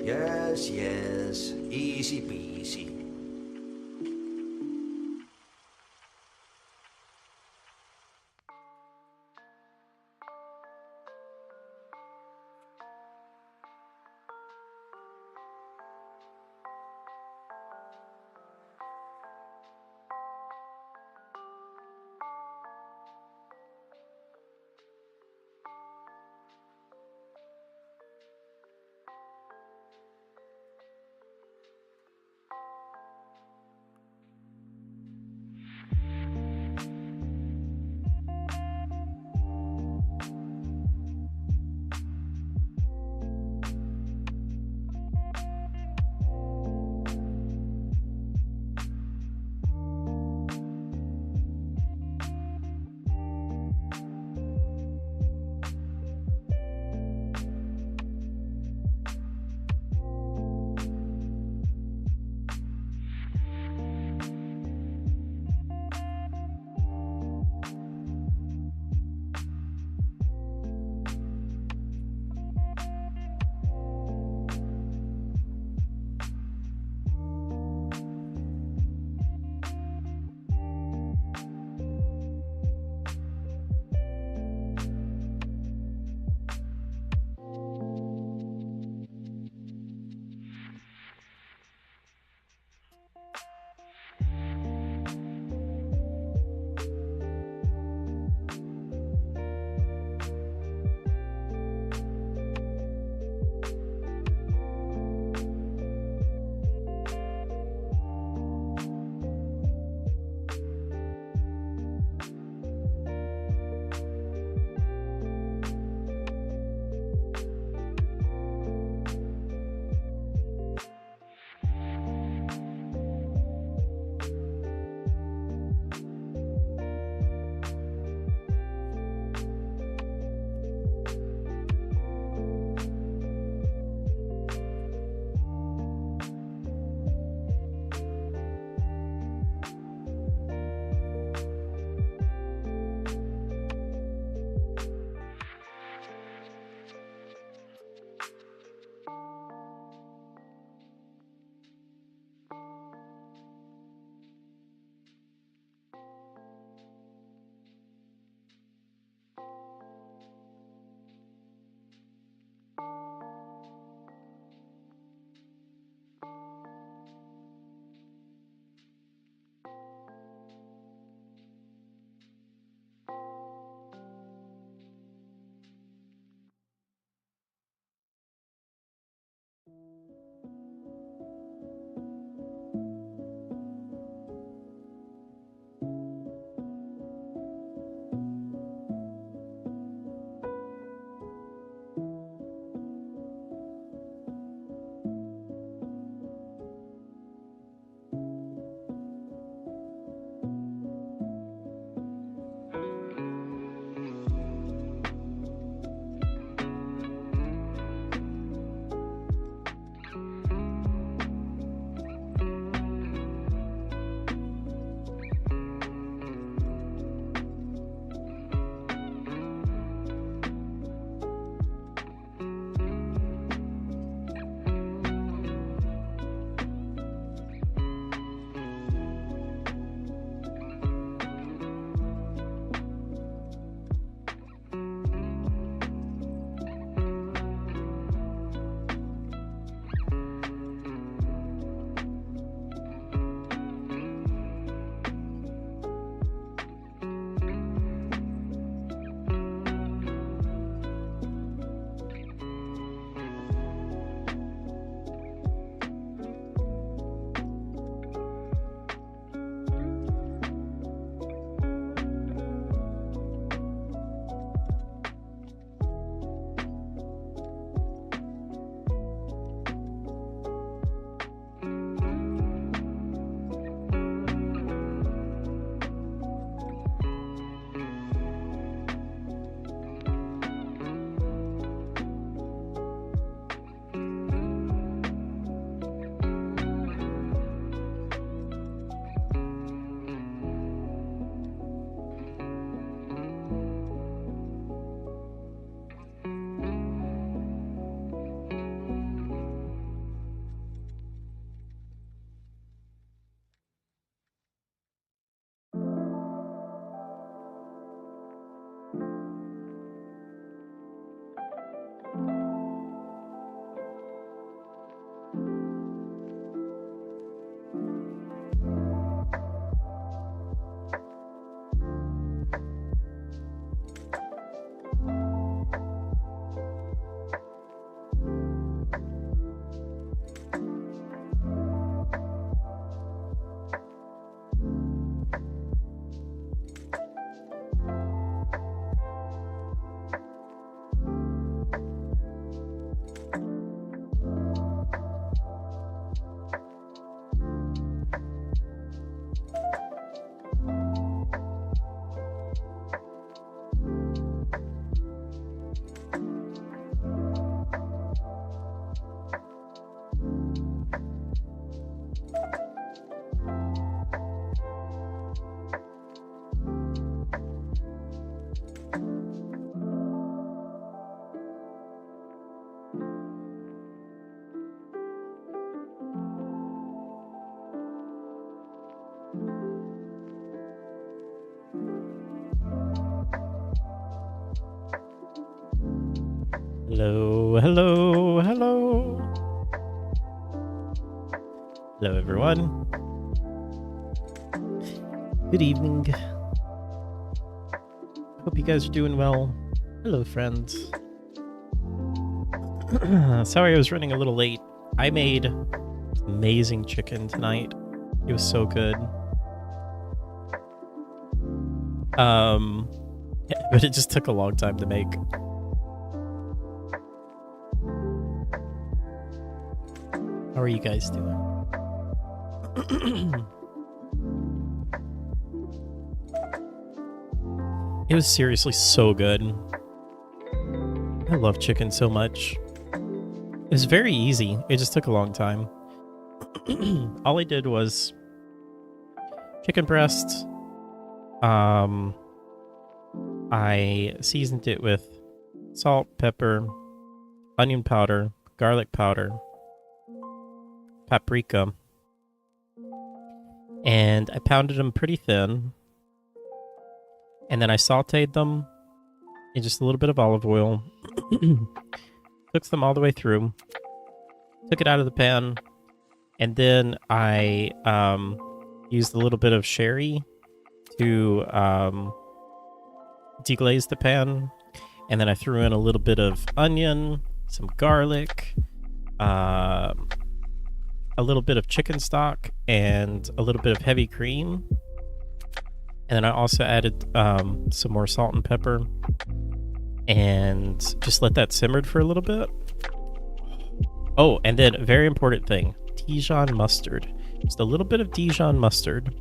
Yes, yes, easy peasy. Hello, hello, hello. Hello, everyone. Good evening. Hope you guys are doing well. Hello, friends. Sorry I was running a little late. I made amazing chicken tonight. It was so good. But it just took a long time to make. How are you guys doing? It was seriously so good. I love chicken so much. It was very easy. It just took a long time. All I did was chicken breast. I seasoned it with salt, pepper, onion powder, garlic powder, paprika, and I pounded them pretty thin. And then I sauteed them in just a little bit of olive oil. Cooked them all the way through. Took it out of the pan. And then I used a little bit of sherry to deglaze the pan. And then I threw in a little bit of onion, some garlic, a little bit of chicken stock, and a little bit of heavy cream. And then I also added some more salt and pepper and just let that simmer for a little bit. Oh, and then a very important thing, Dijon mustard. Just a little bit of Dijon mustard.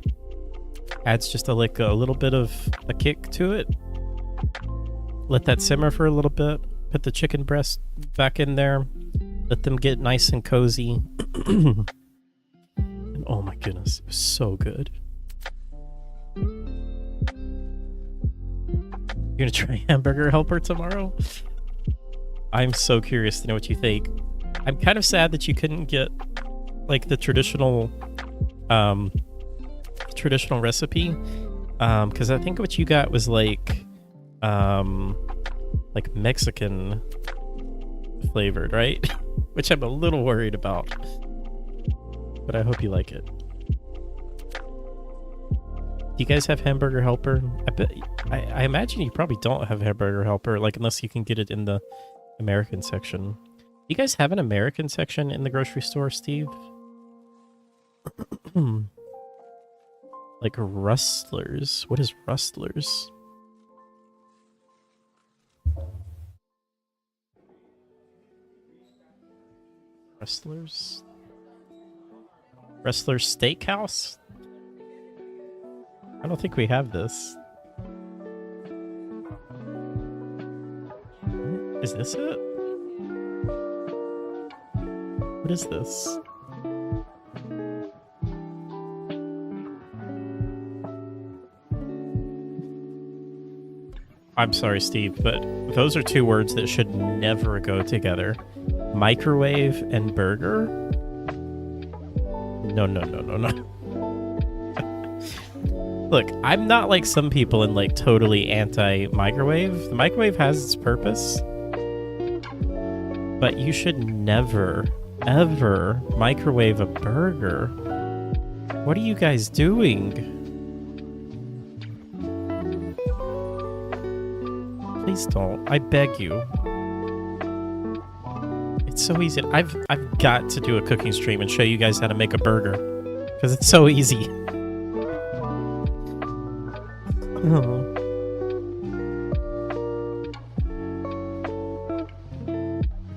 Adds just a little bit of a kick to it. Let that simmer for a little bit. Put the chicken breast back in there. Let them get nice and cozy. And oh my goodness, it was so good. You're gonna try Hamburger Helper tomorrow? I'm so curious to know what you think. I'm kind of sad that you couldn't get like the traditional recipe, because I think what you got was like Mexican flavored, right? Which I'm a little worried about, but I hope you like it. Do you guys have Hamburger Helper? I imagine you probably don't have Hamburger Helper, like unless you can get it in the American section. Do you guys have an American section in the grocery store, Steve? Like Rustlers. What is Rustlers? Rustlers? Rustlers Steakhouse? I don't think we have this. Is this it? What is this? I'm sorry, Steve, but those are two words that should never go together. Microwave and burger? No, no, no, no, no. Look, I'm not like some people and like totally anti-microwave. The microwave has its purpose. But you should never, ever microwave a burger. What are you guys doing? Please don't. I beg you. It's so easy. I've got to do a cooking stream and show you guys how to make a burger. Because it's so easy. Oh.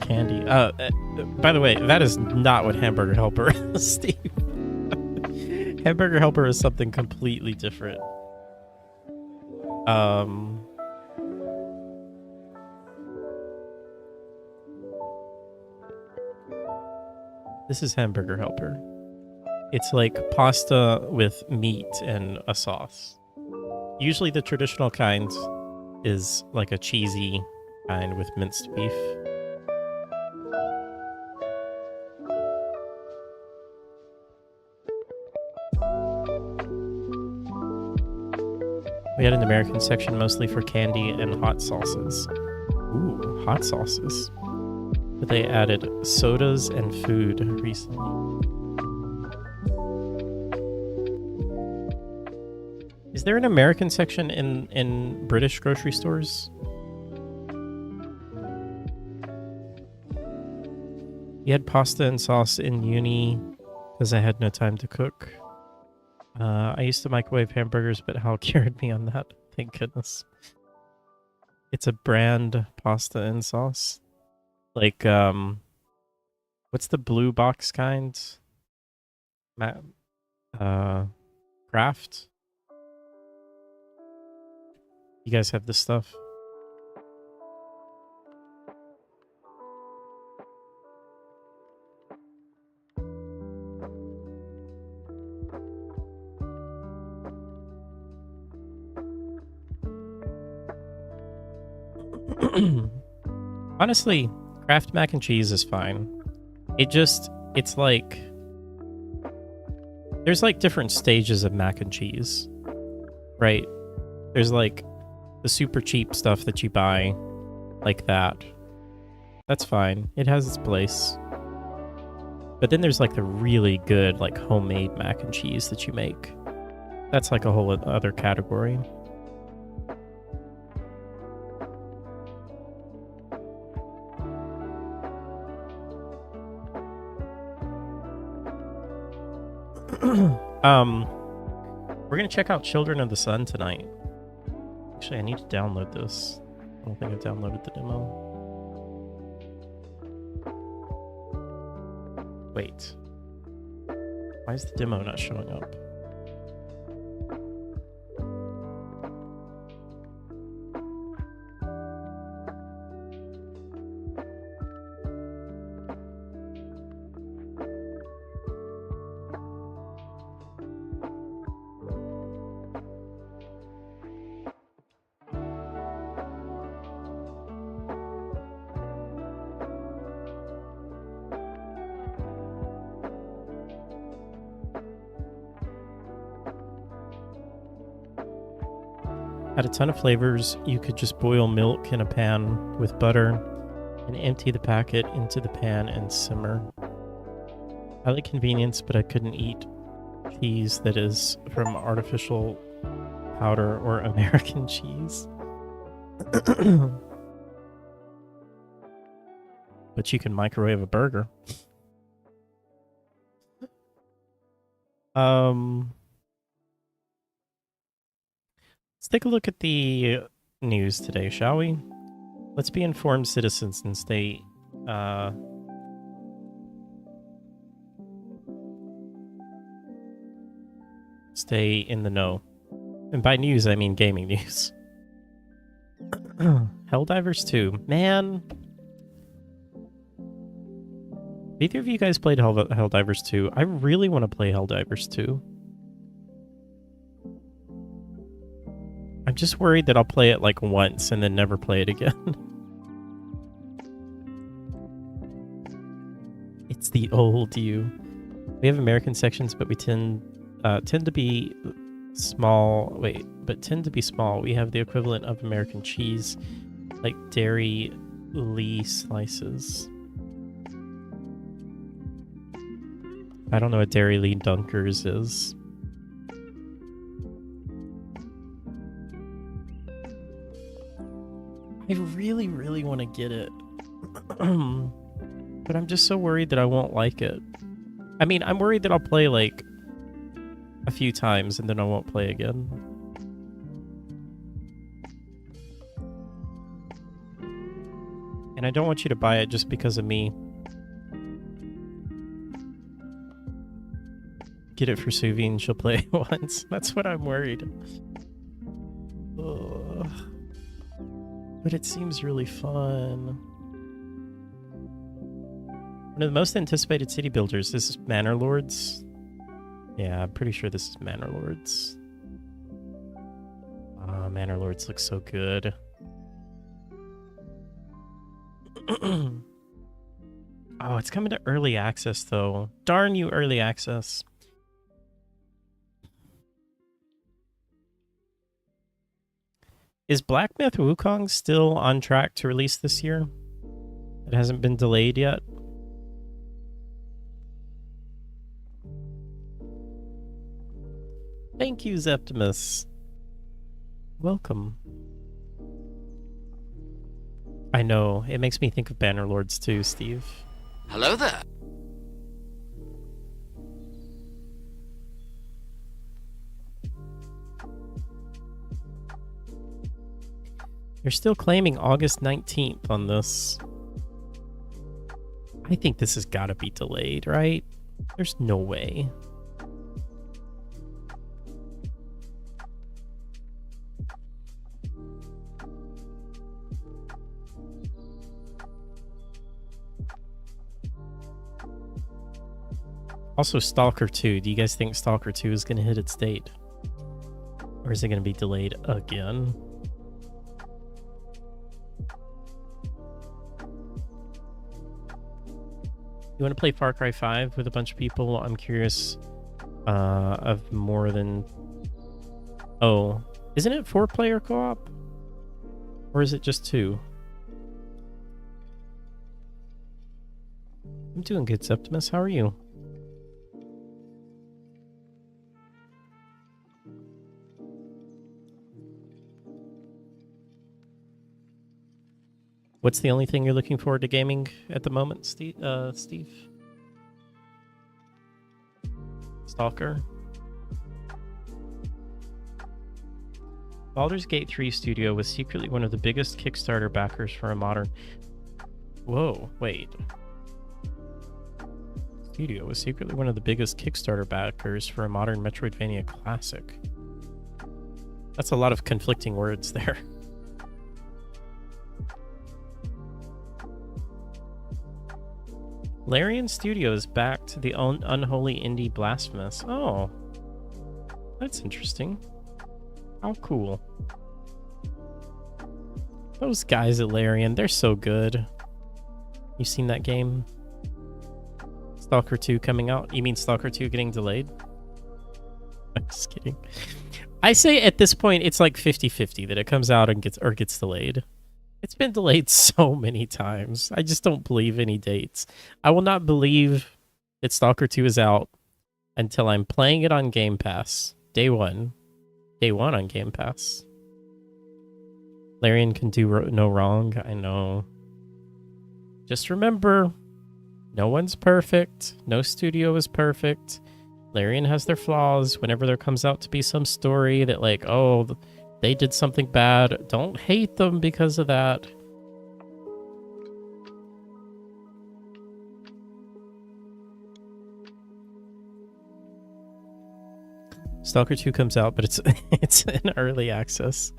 Candy. By the way, that is not what Hamburger Helper is, Steve. Hamburger Helper is something completely different. This is Hamburger Helper. It's like pasta with meat and a sauce. Usually the traditional kind is like a cheesy kind with minced beef. We had an American section mostly for candy and hot sauces. Ooh, hot sauces. But they added sodas and food recently. Is there an American section in British grocery stores? We had pasta and sauce in uni because I had no time to cook. I used to microwave hamburgers, but Hal cured me on that. Thank goodness. It's a brand pasta and sauce. Like, what's the blue box kind? Kraft? You guys have this stuff? Honestly, Kraft mac and cheese is fine. It's like, there's like different stages of mac and cheese, right? There's like the super cheap stuff that you buy, like that. That's fine. It has its place. But then there's like the really good, like homemade mac and cheese that you make. That's like a whole other category. We're gonna check out Children of the Sun tonight. Actually, I need to download this. I don't think I downloaded the demo. Wait. Why is the demo not showing up? Had a ton of flavors. You could just boil milk in a pan with butter and empty the packet into the pan and simmer. I like convenience, but I couldn't eat cheese that is from artificial powder or American cheese. But you can microwave a burger. Let's take a look at the news today, shall we? Let's be informed citizens and stay in the know. And by news, I mean gaming news. Helldivers 2. Man. Either of you guys played Helldivers 2? I really want to play Helldivers 2. I'm just worried that I'll play it like once and then never play it again. It's the old you. We have American sections, but we tend to be small. Wait, but tend to be small. We have the equivalent of American cheese, like Dairy Lee slices. I don't know what Dairy Lee Dunkers is. I really, really want to get it. But I'm just so worried that I won't like it. I mean, I'm worried that I'll play like a few times and then I won't play again. And I don't want you to buy it just because of me. Get it for Suvi and she'll play it once. That's what I'm worried. Ugh. But it seems really fun. One of the most anticipated city builders. This is Manor Lords. Yeah, I'm pretty sure this is Manor Lords. Manor Lords looks so good. Oh, it's coming to early access, though. Darn you, early access. Is Black Myth Wukong still on track to release this year? It hasn't been delayed yet. Thank you, Zeptimus. Welcome. I know. It makes me think of Bannerlords too, Steve. Hello there. You're still claiming August 19th on this. I think this has got to be delayed, right? There's no way. Also, Stalker 2. Do you guys think Stalker 2 is going to hit its date? Or is it going to be delayed again? You want to play Far Cry 5 with a bunch of people? I'm curious of more than... Oh, isn't it 4-player co-op? Or is it just 2? I'm doing good, Septimus. How are you? What's the only thing you're looking forward to gaming at the moment, Steve? Stalker? Baldur's Gate 3 Studio was secretly one of the biggest Kickstarter backers for a modern... Whoa, wait. Studio was secretly one of the biggest Kickstarter backers for a modern Metroidvania classic. That's a lot of conflicting words there. Larian Studios backed the unholy indie Blasphemous. Oh, that's interesting. How cool. Those guys at Larian, they're so good. You seen that game? Stalker 2 coming out? You mean Stalker 2 getting delayed? I'm just kidding. I say at this point, it's like 50-50 that it comes out and gets delayed. It's been delayed so many times. I just don't believe any dates. I will not believe that Stalker 2 is out until I'm playing it on Game Pass. Day one. Day one on Game Pass. Larian can do no wrong. I know. Just remember, no one's perfect. No studio is perfect. Larian has their flaws. Whenever there comes out to be some story that like, oh... they did something bad. Don't hate them because of that. Stalker 2 comes out, but it's in early access.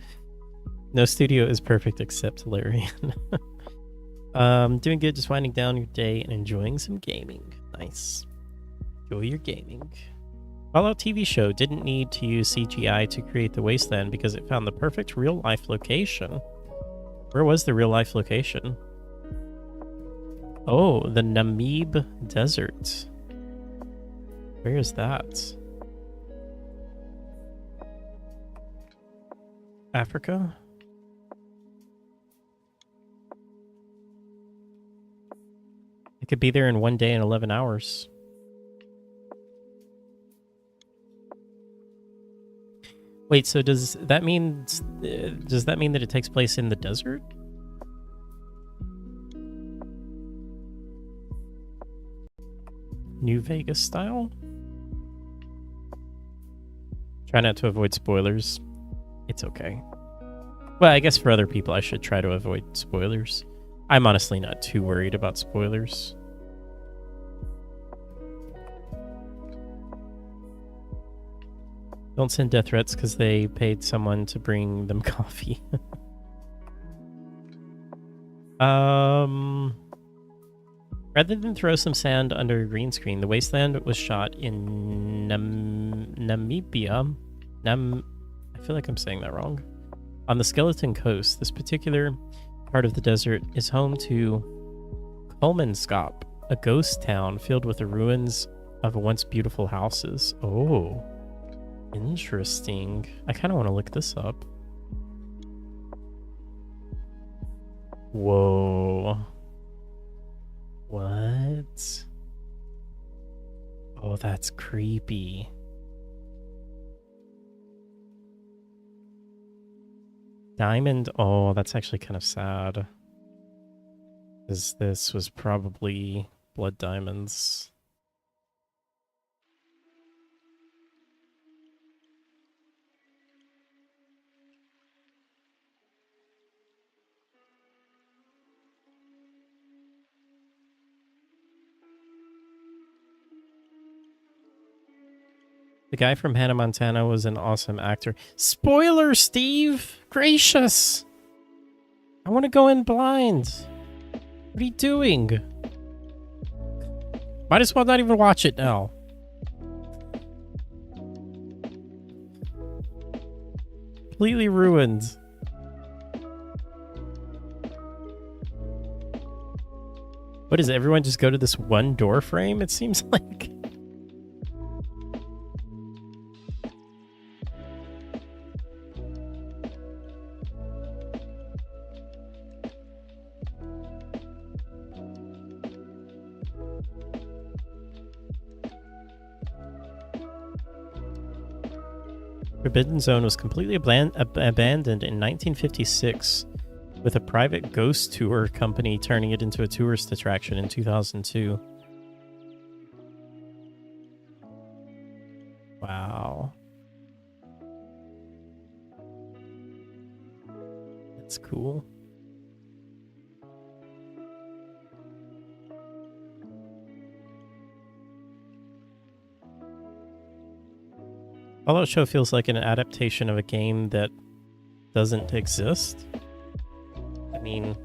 No studio is perfect except Larian. Doing good, just winding down your day and enjoying some gaming. Nice. Enjoy your gaming. Fallout TV show didn't need to use CGI to create the wasteland because it found the perfect real-life location. Where was the real-life location? Oh, the Namib Desert. Where is that? Africa? It could be there in 1 day and 11 hours. Wait, so does that mean that it takes place in the desert? New Vegas style? Try not to avoid spoilers. It's okay. Well, I guess for other people I should try to avoid spoilers. I'm honestly not too worried about spoilers. Don't send death threats because they paid someone to bring them coffee. Rather than throw some sand under a green screen, the wasteland was shot in Namibia. I feel like I'm saying that wrong. On the Skeleton Coast, this particular part of the desert is home to Kolmanskop, a ghost town filled with the ruins of once beautiful houses. Oh. Interesting. I kind of want to look this up. Whoa. What? Oh, that's creepy. Diamond. Oh, that's actually kind of sad. Because this was probably blood diamonds. The guy from Hannah Montana was an awesome actor. Spoiler, Steve! Gracious! I want to go in blind. What are you doing? Might as well not even watch it now. Completely ruined. What is it? Everyone just go to this one door frame? It seems like. Forbidden Zone was completely abandoned in 1956, with a private ghost tour company turning it into a tourist attraction in 2002. Wow. That's cool. Fallout Show feels like an adaptation of a game that doesn't exist. I mean,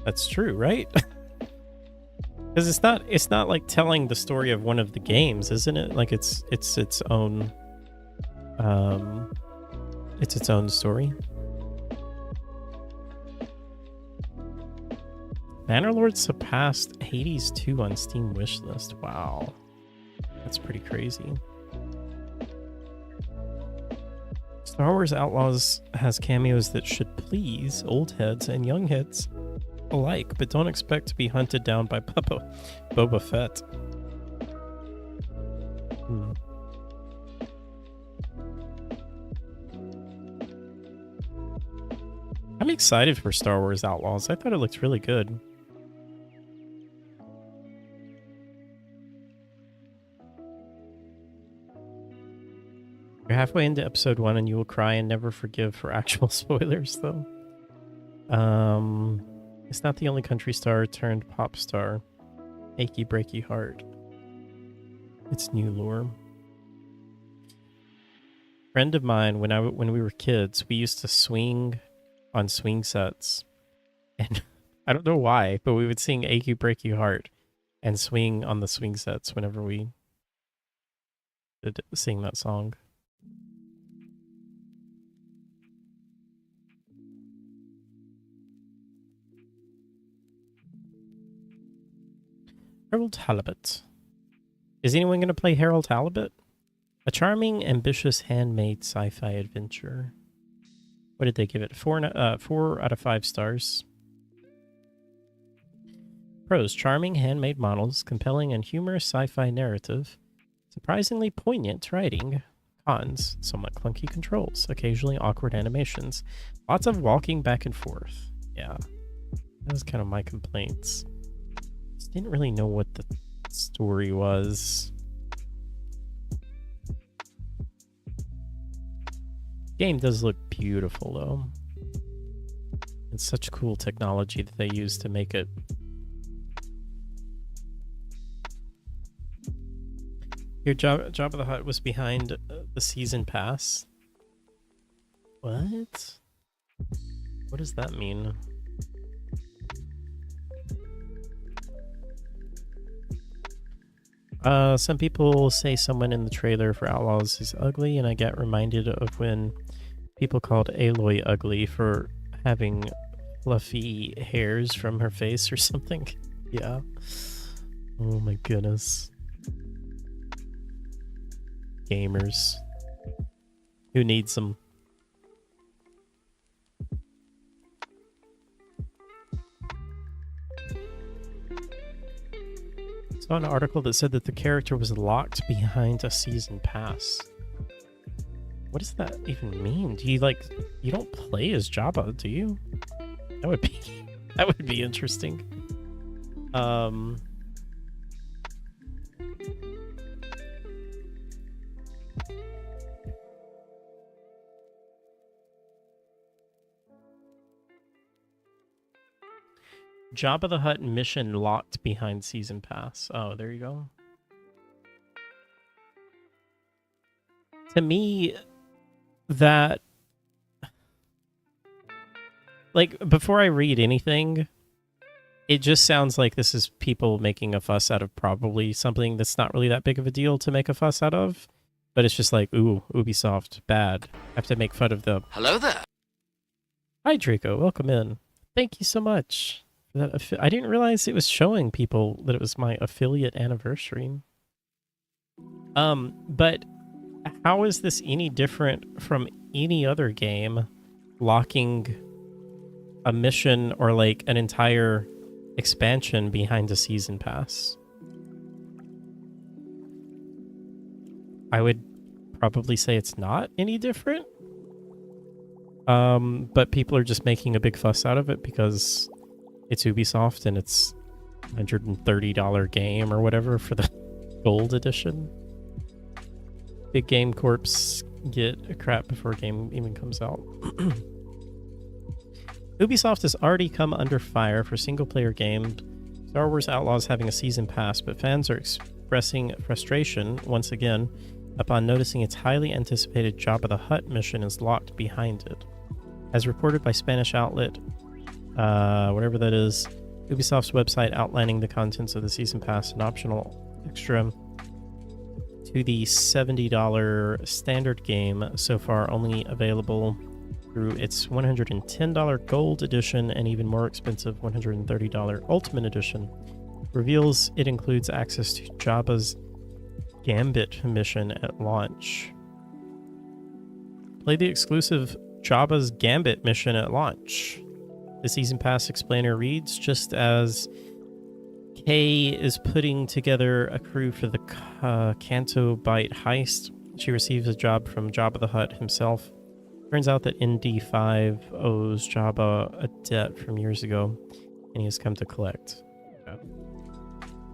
that's true, right? Because it's not like telling the story of one of the games, isn't it? Like it's its own story. Bannerlord surpassed Hades 2 on Steam wishlist. Wow. That's pretty crazy. Star Wars Outlaws has cameos that should please old heads and young heads alike, but don't expect to be hunted down by Boba Fett. I'm excited for Star Wars Outlaws. I thought it looked really good. You're halfway into episode 1 and you will cry and never forgive for actual spoilers, though. It's not the only country star turned pop star. Achy breaky heart. It's new lore. Friend of mine, when we were kids, we used to swing on swing sets. And I don't know why, but we would sing Achy breaky heart and swing on the swing sets whenever we did sing that song. Harold Halibut. Is anyone going to play Harold Halibut? A charming, ambitious, handmade sci-fi adventure. What did they give it? 4 out of 5 stars. Pros: charming, handmade models, compelling and humorous sci-fi narrative, surprisingly poignant writing. Cons: somewhat clunky controls, occasionally awkward animations, lots of walking back and forth. Yeah, that was kind of my complaints. Just didn't really know what the story was. Game does look beautiful, though. It's such cool technology that they use to make it. Your Jabba the Hutt was behind the season pass. What? What does that mean? Some people say someone in the trailer for Outlaws is ugly, and I get reminded of when people called Aloy ugly for having fluffy hairs from her face or something. Yeah. Oh my goodness. Gamers. Who needs them? Saw an article that said that the character was locked behind a season pass. What does that even mean? Do you like, you don't play as Jabba, do you? That would be that would be interesting. Jabba the Hutt mission locked behind season pass. Oh, there you go. To me, that, like, before I read anything, it just sounds like this is people making a fuss out of probably something that's not really that big of a deal to make a fuss out of. But it's just like, ooh, Ubisoft, bad. I have to make fun of them. Hello there. Hi, Draco. Welcome in. Thank you so much. I didn't realize it was showing people that it was my affiliate anniversary. But how is this any different from any other game locking a mission or like an entire expansion behind a season pass? I would probably say it's not any different. But people are just making a big fuss out of it because it's Ubisoft and it's $130 game or whatever for the gold edition. Big Game Corps get a crap before a game even comes out. Ubisoft has already come under fire for single-player games. Star Wars Outlaws having a season pass, but fans are expressing frustration once again upon noticing its highly anticipated Jabba the Hutt mission is locked behind it. As reported by Spanish outlet, whatever that is, Ubisoft's website outlining the contents of the season pass, an optional extra to the $70 standard game, so far only available through its $110 gold edition and even more expensive $130 ultimate edition, reveals it includes access to Jabba's Gambit mission at launch. Play the exclusive Jabba's Gambit mission at launch. The Season Pass explainer reads, just as Kay is putting together a crew for the Canto Bight heist, she receives a job from Jabba the Hutt himself. Turns out that ND5 owes Jabba a debt from years ago, and he has come to collect. Yeah.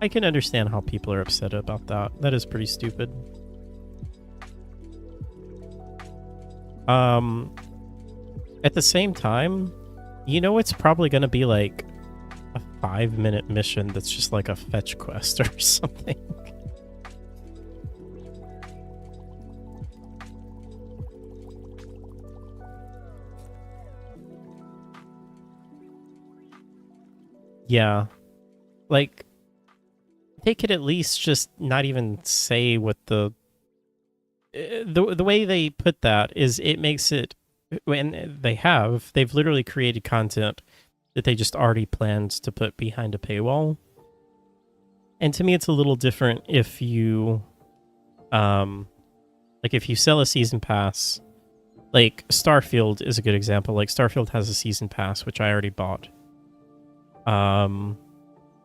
I can understand how people are upset about that. That is pretty stupid. At the same time, you know it's probably going to be like a 5-minute mission that's just like a fetch quest or something. Yeah. Like, they could at least just not even say what the way they put that is it makes it, when they've literally created content that they just already planned to put behind a paywall. And to me, it's a little different if you, like if you sell a season pass, like Starfield is a good example. Like Starfield has a season pass, which I already bought. And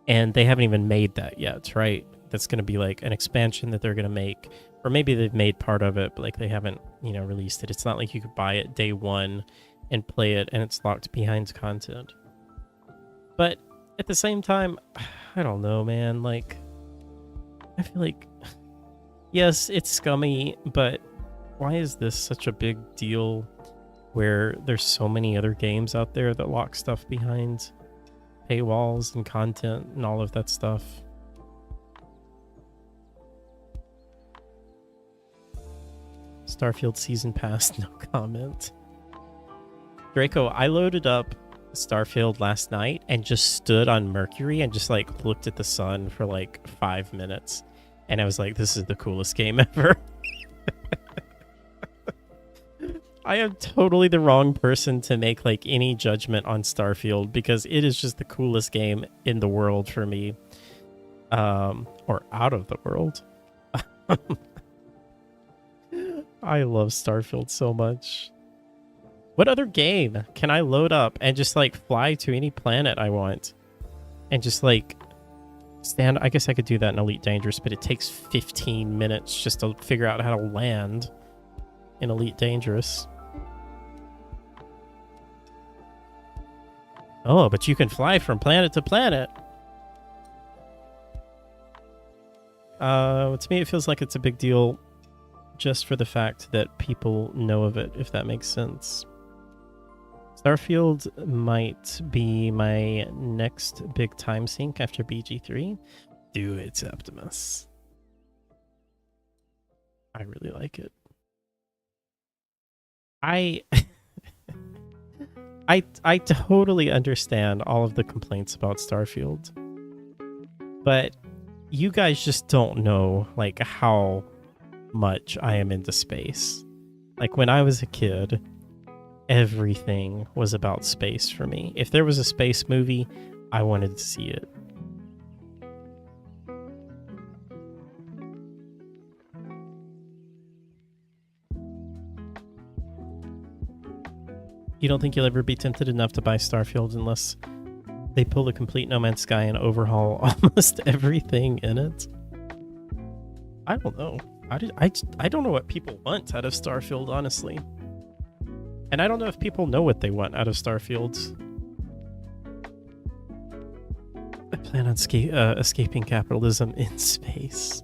they haven't even made that yet, right? That's going to be like an expansion that they're going to make. Or maybe they've made part of it, but like they haven't, released it. It's not like you could buy it day one and play it and it's locked behind content. But at the same time, I don't know, man. Like, I feel like, yes, it's scummy, but why is this such a big deal where there's so many other games out there that lock stuff behind paywalls and content and all of that stuff? Starfield Season Pass, no comment. Draco, I loaded up Starfield last night and just stood on Mercury and just like looked at the sun for like 5 minutes. And I was like, this is the coolest game ever. I am totally the wrong person to make like any judgment on Starfield because it is just the coolest game in the world for me. Or out of the world. I love Starfield so much. What other game can I load up and just like fly to any planet I want and just like I guess I could do that in Elite Dangerous, but it takes 15 minutes just to figure out how to land in Elite Dangerous. Oh, but you can fly from planet to planet. To me, it feels like it's a big deal just for the fact that people know of it, if that makes sense. Starfield might be my next big time sink after BG3. Do it, Optimus. I really like it. I totally understand all of the complaints about Starfield, but you guys just don't know like how much I am into space. Like when I was a kid, everything was about space for me. If there was a space movie, I wanted to see it. You don't think you'll ever be tempted enough to buy Starfield unless they pull a complete No Man's Sky and overhaul almost everything in it? I don't know. I don't know what people want out of Starfield, honestly. And I don't know if people know what they want out of Starfield. I plan on escaping capitalism in space.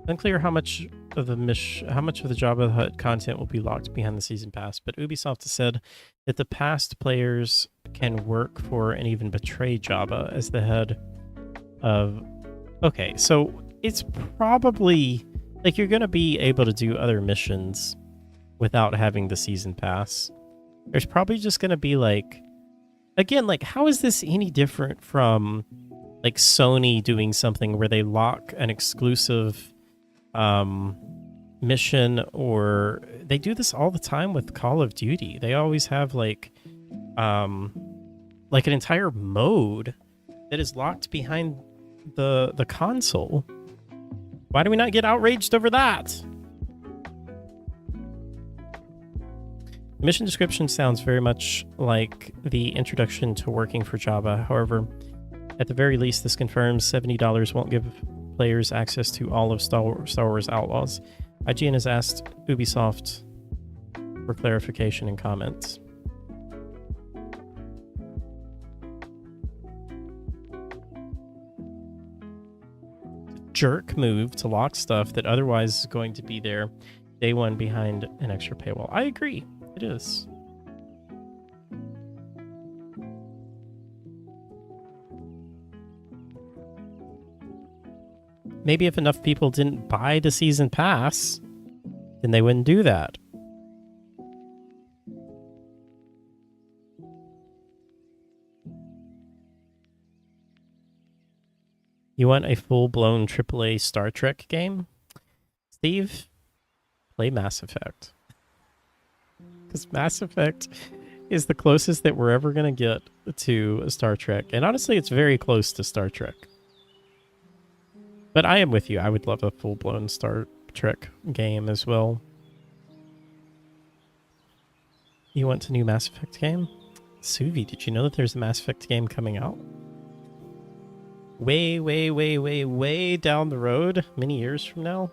Unclear how much of the Jabba the Hutt content will be locked behind the season pass, but Ubisoft has said that the past players can work for and even betray Jabba as the head of... Okay, so it's probably like you're going to be able to do other missions without having the season pass. There's probably just going to be like... Again, like how is this any different from like Sony doing something where they lock an exclusive mission, or they do this all the time with Call of Duty. They always have like an entire mode that is locked behind the console. Why do we not get outraged over that? The mission description sounds very much like the introduction to working for Jabba. However, at the very least, this confirms $70 won't give players access to all of Star Wars Outlaws. IGN has asked Ubisoft for clarification and comments. Jerk move to lock stuff that otherwise is going to be there day one behind an extra paywall. I agree. It is. Maybe if enough people didn't buy the season pass, then they wouldn't do that. You want a full-blown AAA Star Trek game? Steve, play Mass Effect. Because Mass Effect is the closest that we're ever going to get to Star Trek. And honestly, it's very close to Star Trek. But I am with you. I would love a full-blown Star Trek game as well. You want a new Mass Effect game? Suvi, did you know that there's a Mass Effect game coming out? Way down the road, many years from now.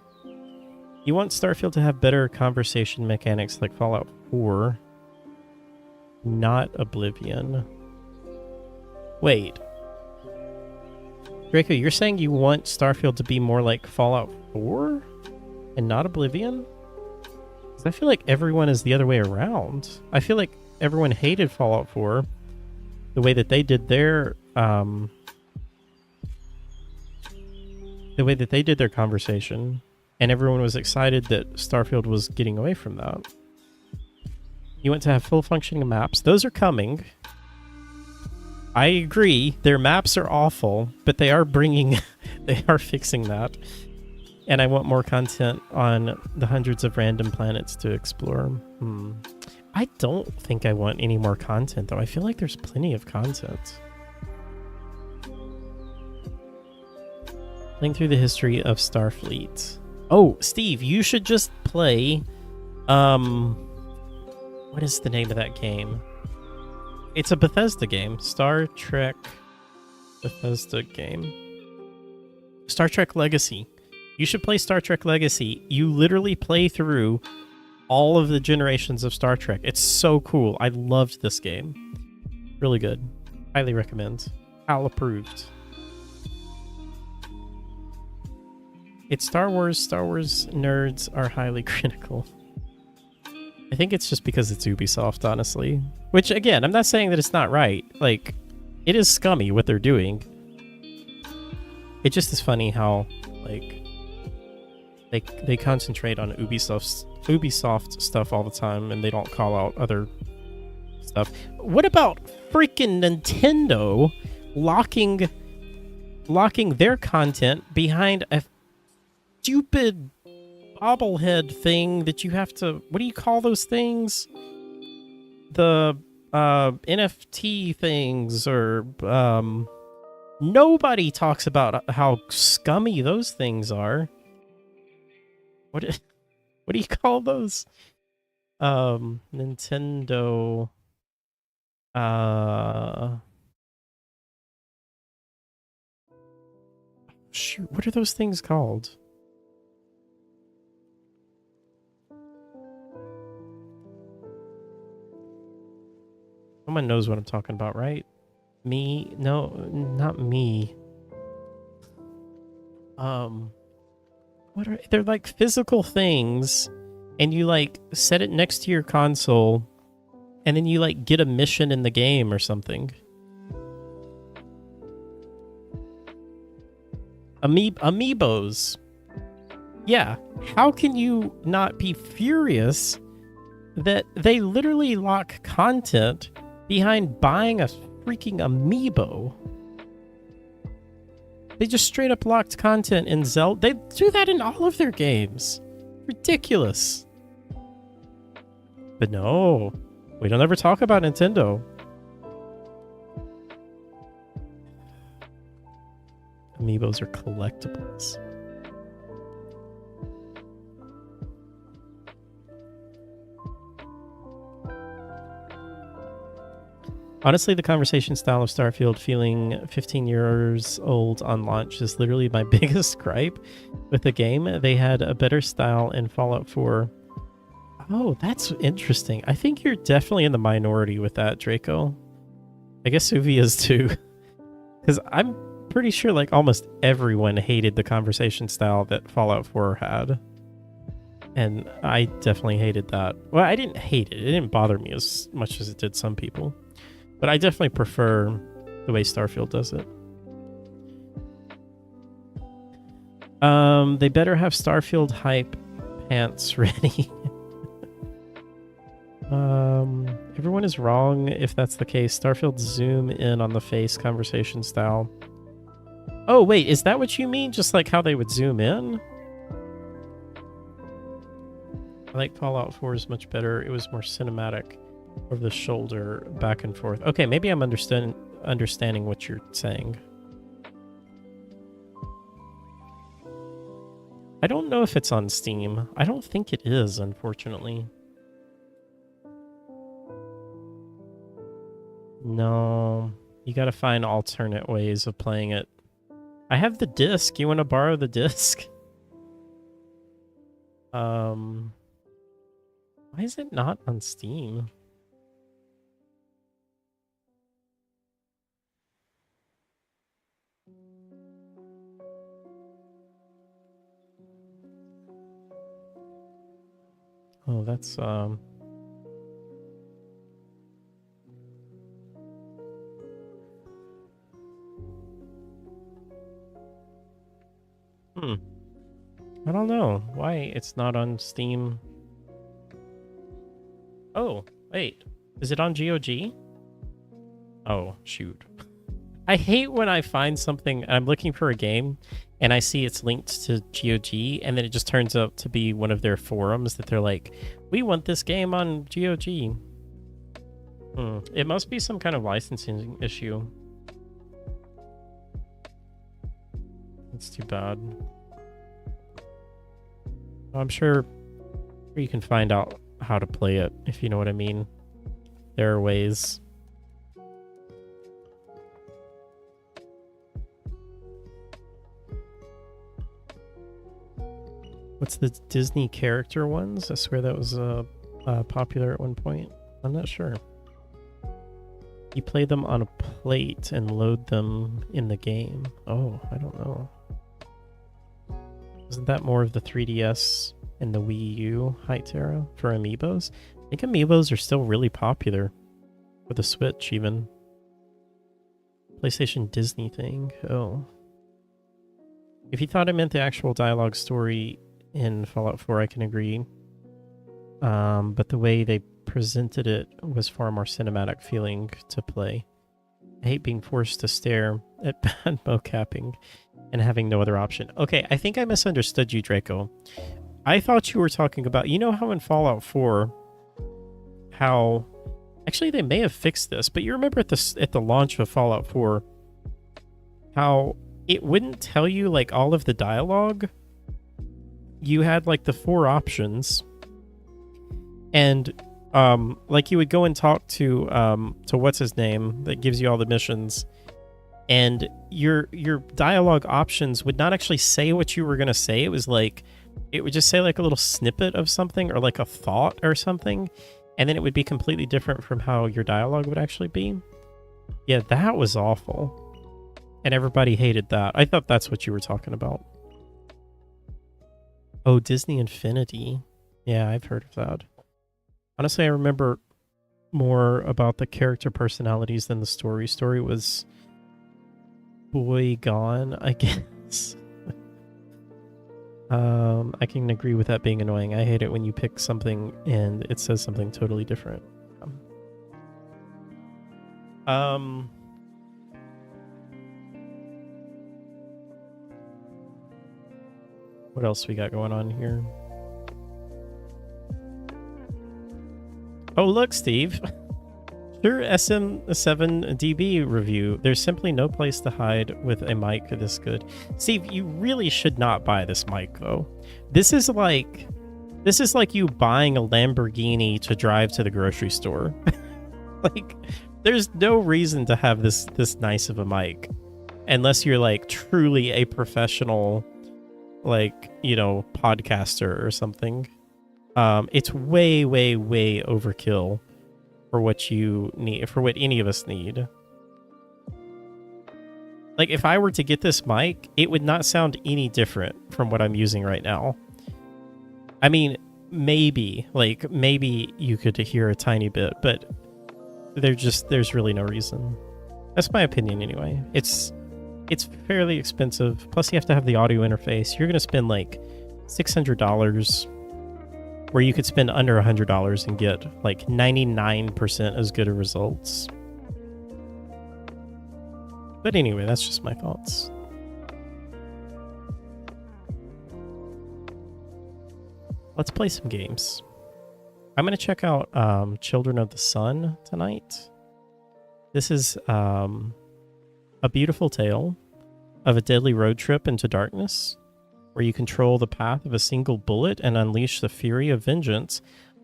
You want Starfield to have better conversation mechanics like Fallout 4, not Oblivion. Wait. Draco, you're saying you want Starfield to be more like Fallout 4 and not Oblivion? Because I feel like everyone is the other way around. I feel like everyone hated Fallout 4, the way that they did their conversation, and everyone was excited that Starfield was getting away from that. You want to have full functioning maps. Those are coming. I agree. Their maps are awful, but they are fixing that. And I want more content on the hundreds of random planets to explore. I don't think I want any more content, though. I feel like there's plenty of content. Playing through the history of Starfleet. Oh, Steve, you should just play. What is the name of that game? It's a Bethesda game. Star Trek Bethesda game. Star Trek Legacy. You should play Star Trek Legacy. You literally play through all of the generations of Star Trek. It's so cool. I loved this game. Really good. Highly recommend. Hal approved. It's Star Wars. Star Wars nerds are highly critical. I think it's just because it's Ubisoft, honestly. Which, again, I'm not saying that it's not right. Like, it is scummy what they're doing. It just is funny how, like, they concentrate on Ubisoft stuff all the time, and they don't call out other stuff. What about freaking Nintendo locking their content behind a stupid bobblehead thing that you have to, what do you call those things? The NFT things, or nobody talks about how scummy those things are. What do you call those? Nintendo shoot, what are those things called? Someone knows what I'm talking about, right? Me? No, not me. They're like physical things, and you like set it next to your console, and then you like get a mission in the game or something. Amiibos. Yeah. How can you not be furious that they literally lock content behind buying a freaking amiibo? They just straight up locked content in Zelda. They do that in all of their games. Ridiculous. But no, we don't ever talk about Nintendo. Amiibos are collectibles. Honestly, the conversation style of Starfield feeling 15 years old on launch is literally my biggest gripe with the game. They had a better style in Fallout 4. Oh, that's interesting. I think you're definitely in the minority with that, Draco. I guess Suvi is too. Because I'm pretty sure like almost everyone hated the conversation style that Fallout 4 had. And I definitely hated that. Well, I didn't hate it. It didn't bother me as much as it did some people. But I definitely prefer the way Starfield does it. They better have Starfield hype pants ready. Everyone is wrong if that's the case. Starfield zoom in on the face conversation style. Oh, wait, is that what you mean? Just like how they would zoom in? I like Fallout 4 is much better. It was more cinematic. Over the shoulder, back and forth. Okay, maybe I'm understanding what you're saying. I don't know if it's on Steam. I don't think it is, unfortunately. No, you gotta find alternate ways of playing it. I have the disc. You want to borrow the disc? Why is it not on Steam? Oh, that's I don't know why it's not on Steam. Oh, wait. Is it on GOG? Oh, shoot. I hate when I find something and I'm looking for a game and I see it's linked to GOG and then it just turns out to be one of their forums that they're like, we want this game on GOG. It must be some kind of licensing issue. That's too bad. I'm sure you can find out how to play it, if you know what I mean. There are ways. What's the Disney character ones? I swear that was popular at one point. I'm not sure. You play them on a plate and load them in the game. Oh, I don't know. Isn't that more of the 3DS and the Wii U height era for amiibos? I think amiibos are still really popular. With the Switch, even. PlayStation Disney thing. Oh. If you thought it meant the actual dialogue story in Fallout 4, I can agree. But the way they presented it was far more cinematic feeling to play. I hate being forced to stare at bad mocapping and having no other option. Okay, I think I misunderstood you, Draco. I thought you were talking about, you know how in Fallout 4, how actually they may have fixed this, but you remember at the launch of Fallout 4, how it wouldn't tell you like all of the dialogue. You had like the 4 options, and like you would go and talk to what's his name that gives you all the missions, and your dialogue options would not actually say what you were going to say. It was like, it would just say like a little snippet of something or like a thought or something, and then it would be completely different from how your dialogue would actually be. Yeah, that was awful, and everybody hated that. I thought that's what you were talking about. Oh, Disney Infinity. Yeah, I've heard of that. Honestly, I remember more about the character personalities than the story. Story was boy gone, I guess. I can agree with that being annoying. I hate it when you pick something and it says something totally different. What else we got going on here? Oh, look, Steve. Sure, SM7DB review. There's simply no place to hide with a mic this good. Steve, you really should not buy this mic, though. This is like you buying a Lamborghini to drive to the grocery store. Like, there's no reason to have this nice of a mic, unless you're like truly a professional, like, you know, podcaster or something. It's way overkill for what you need, for what any of us need. Like, if I were to get this mic, it would not sound any different from what I'm using right now. I mean, maybe you could hear a tiny bit, but there's really no reason. That's my opinion anyway. It's fairly expensive. Plus you have to have the audio interface. You're going to spend like $600, where you could spend under $100 and get like 99% as good of results. But anyway, that's just my thoughts. Let's play some games. I'm going to check out Children of the Sun tonight. This is a beautiful tale of a deadly road trip into darkness, where you control the path of a single bullet and unleash the fury of vengeance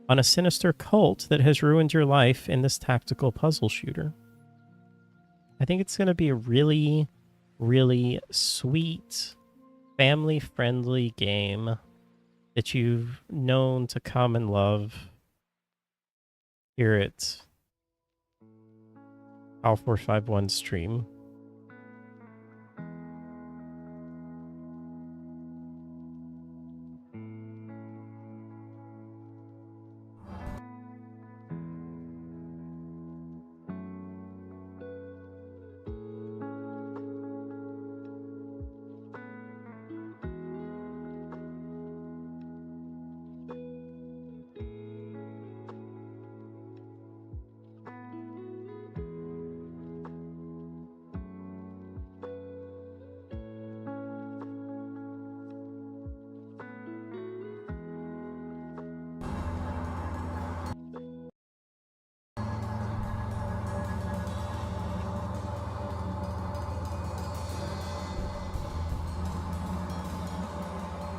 on a sinister cult that has ruined your life in this tactical puzzle shooter. I think it's going to be a really, really sweet, family-friendly game that you've known to come and love here at Al451 stream.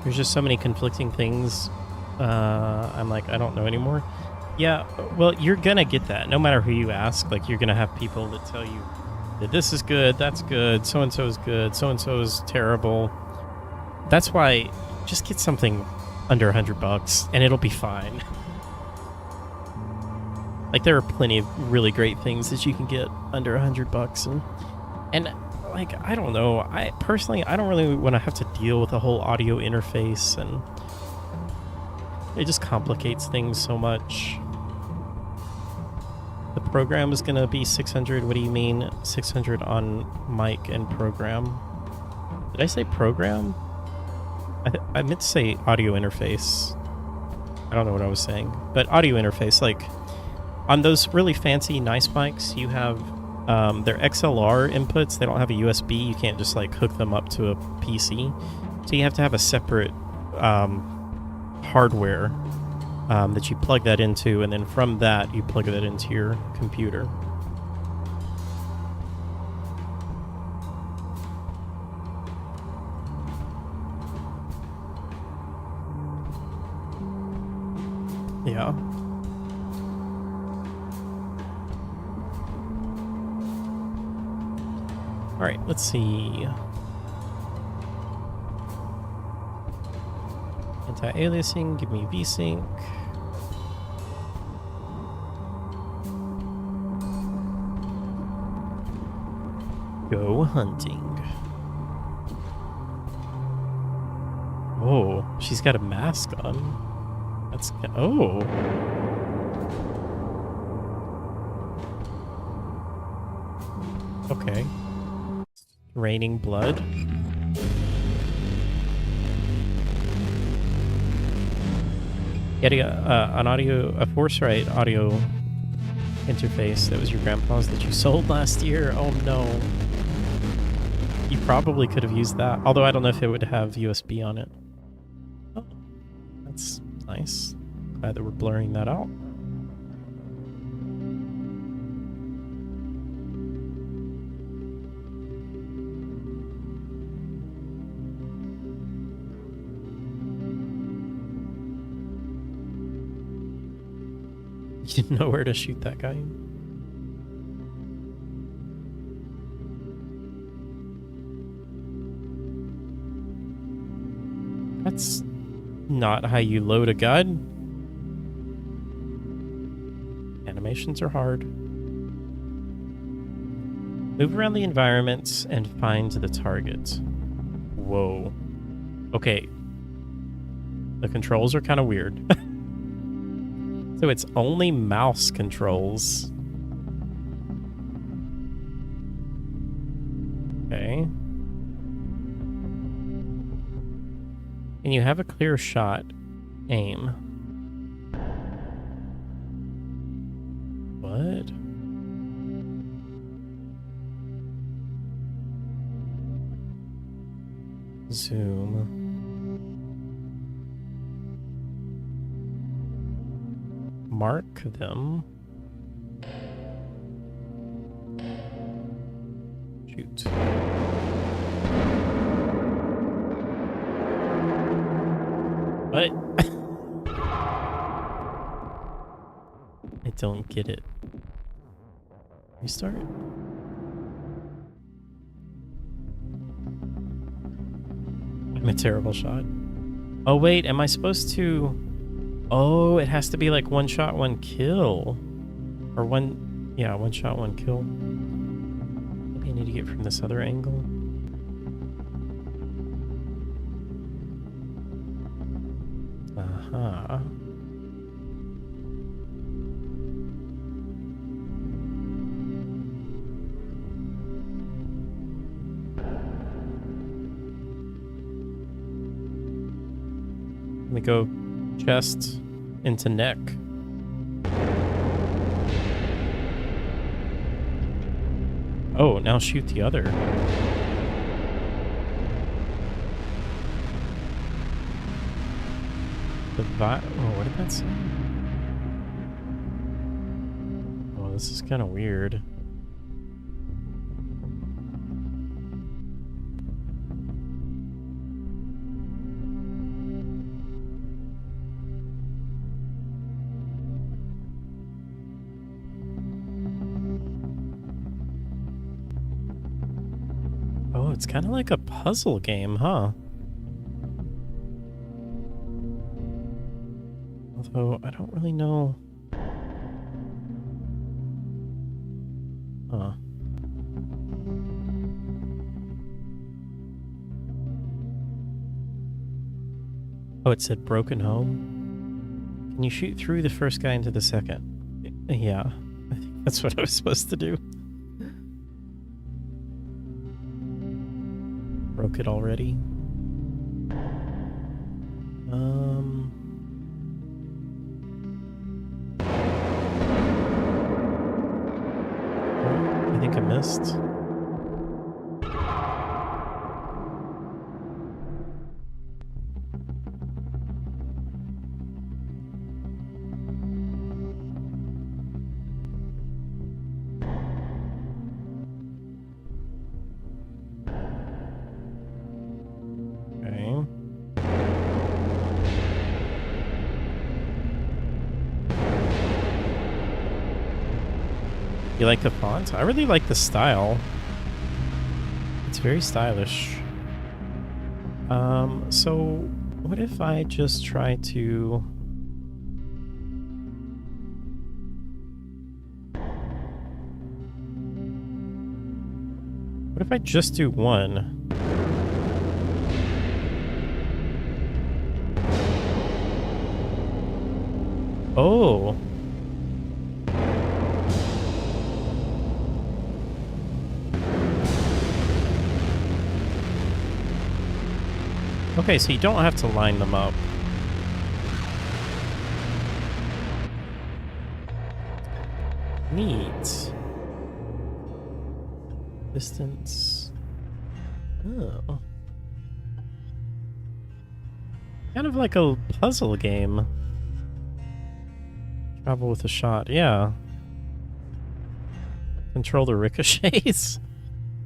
There's just so many conflicting things. I'm like, I don't know anymore. Yeah, well, you're gonna get that no matter who you ask. Like, you're gonna have people that tell you that this is good, that's good, so and so is good, so and so is terrible. That's why just get something under $100 and it'll be fine. Like, there are plenty of really great things that you can get under $100, and like, I don't know. I personally, I don't really want to have to deal with the whole audio interface, and it just complicates things so much. The program is going to be 600. What do you mean 600 on mic and program? Did I say program? I meant to say audio interface. I don't know what I was saying, but audio interface, like on those really fancy nice mics, you have their XLR inputs. They don't have a USB. You can't just like hook them up to a PC. So you have to have a separate hardware that you plug that into, and then from that you plug that into your computer. Yeah. All right, let's see. Anti-aliasing, give me VSync. Go hunting. Oh, she's got a mask on. That's... oh. Okay. Raining blood. Getting an audio, a Force-Right audio interface that was your grandpa's that you sold last year. Oh no. You probably could have used that. Although I don't know if it would have USB on it. Oh, that's nice. Glad that we're blurring that out. You didn't know where to shoot that guy? That's not how you load a gun. Animations are hard. Move around the environments and find the target. Whoa. Okay. The controls are kind of weird. So it's only mouse controls. Okay. And you have a clear shot. Aim. What? Zoom. Mark them. Shoot. What? I don't get it. Restart? I'm a terrible shot. Oh wait, am I supposed to... Oh, it has to be like one shot, one kill. Or one... yeah, one shot, one kill. Maybe I need to get from this other angle. Uh-huh. Let me go chest into neck. Oh, now shoot the other. Oh, what did that say? Oh, this is kind of weird. it's kind of like a puzzle game, huh? Although, I don't really know... Huh. Oh, it said broken home. Can you shoot through the first guy into the second? Yeah, I think that's what I was supposed to do. Broke it already. I think I missed. Okay. You like the font? I really like the style. It's very stylish. So what if I just try to... What if I just do one? Oh. Okay, so you don't have to line them up. Neat. Distance. Oh. Kind of like a puzzle game. Travel with a shot, yeah. Control the ricochets?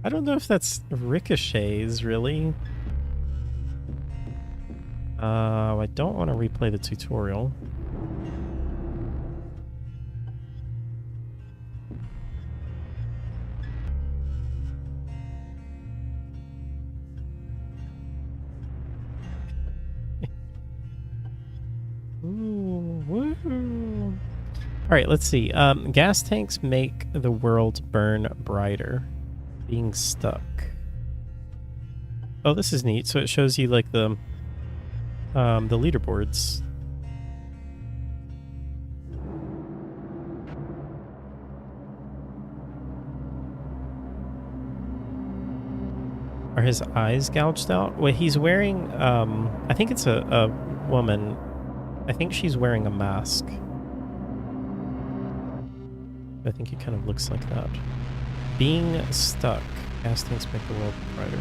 I don't know if that's ricochets, really. I don't want to replay the tutorial. Ooh, woohoo. All right, let's see. Gas tanks make the world burn brighter. Being stuck. Oh, this is neat. So it shows you like the leaderboards. Are his eyes gouged out? Wait, he's wearing, I think it's a woman. I think she's wearing a mask. I think it kind of looks like that. Being stuck. Gas tanks make the world brighter.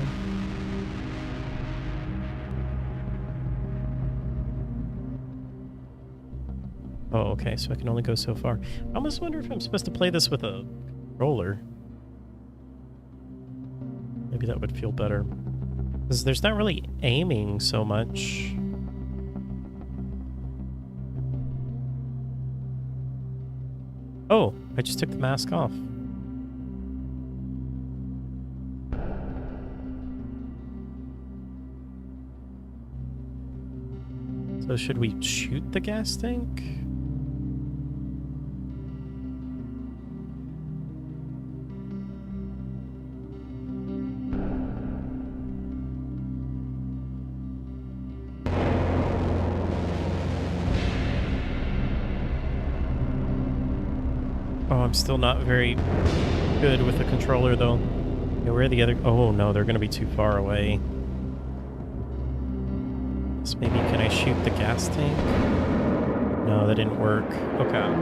Oh, okay, so I can only go so far. I almost wonder if I'm supposed to play this with a controller. Maybe that would feel better. Because there's not really aiming so much. Oh, I just took the mask off. So should we shoot the gas tank? Oh, I'm still not very good with the controller, though. Yeah, where are the other... Oh, no, they're going to be too far away. So maybe can I shoot the gas tank? No, that didn't work. Okay.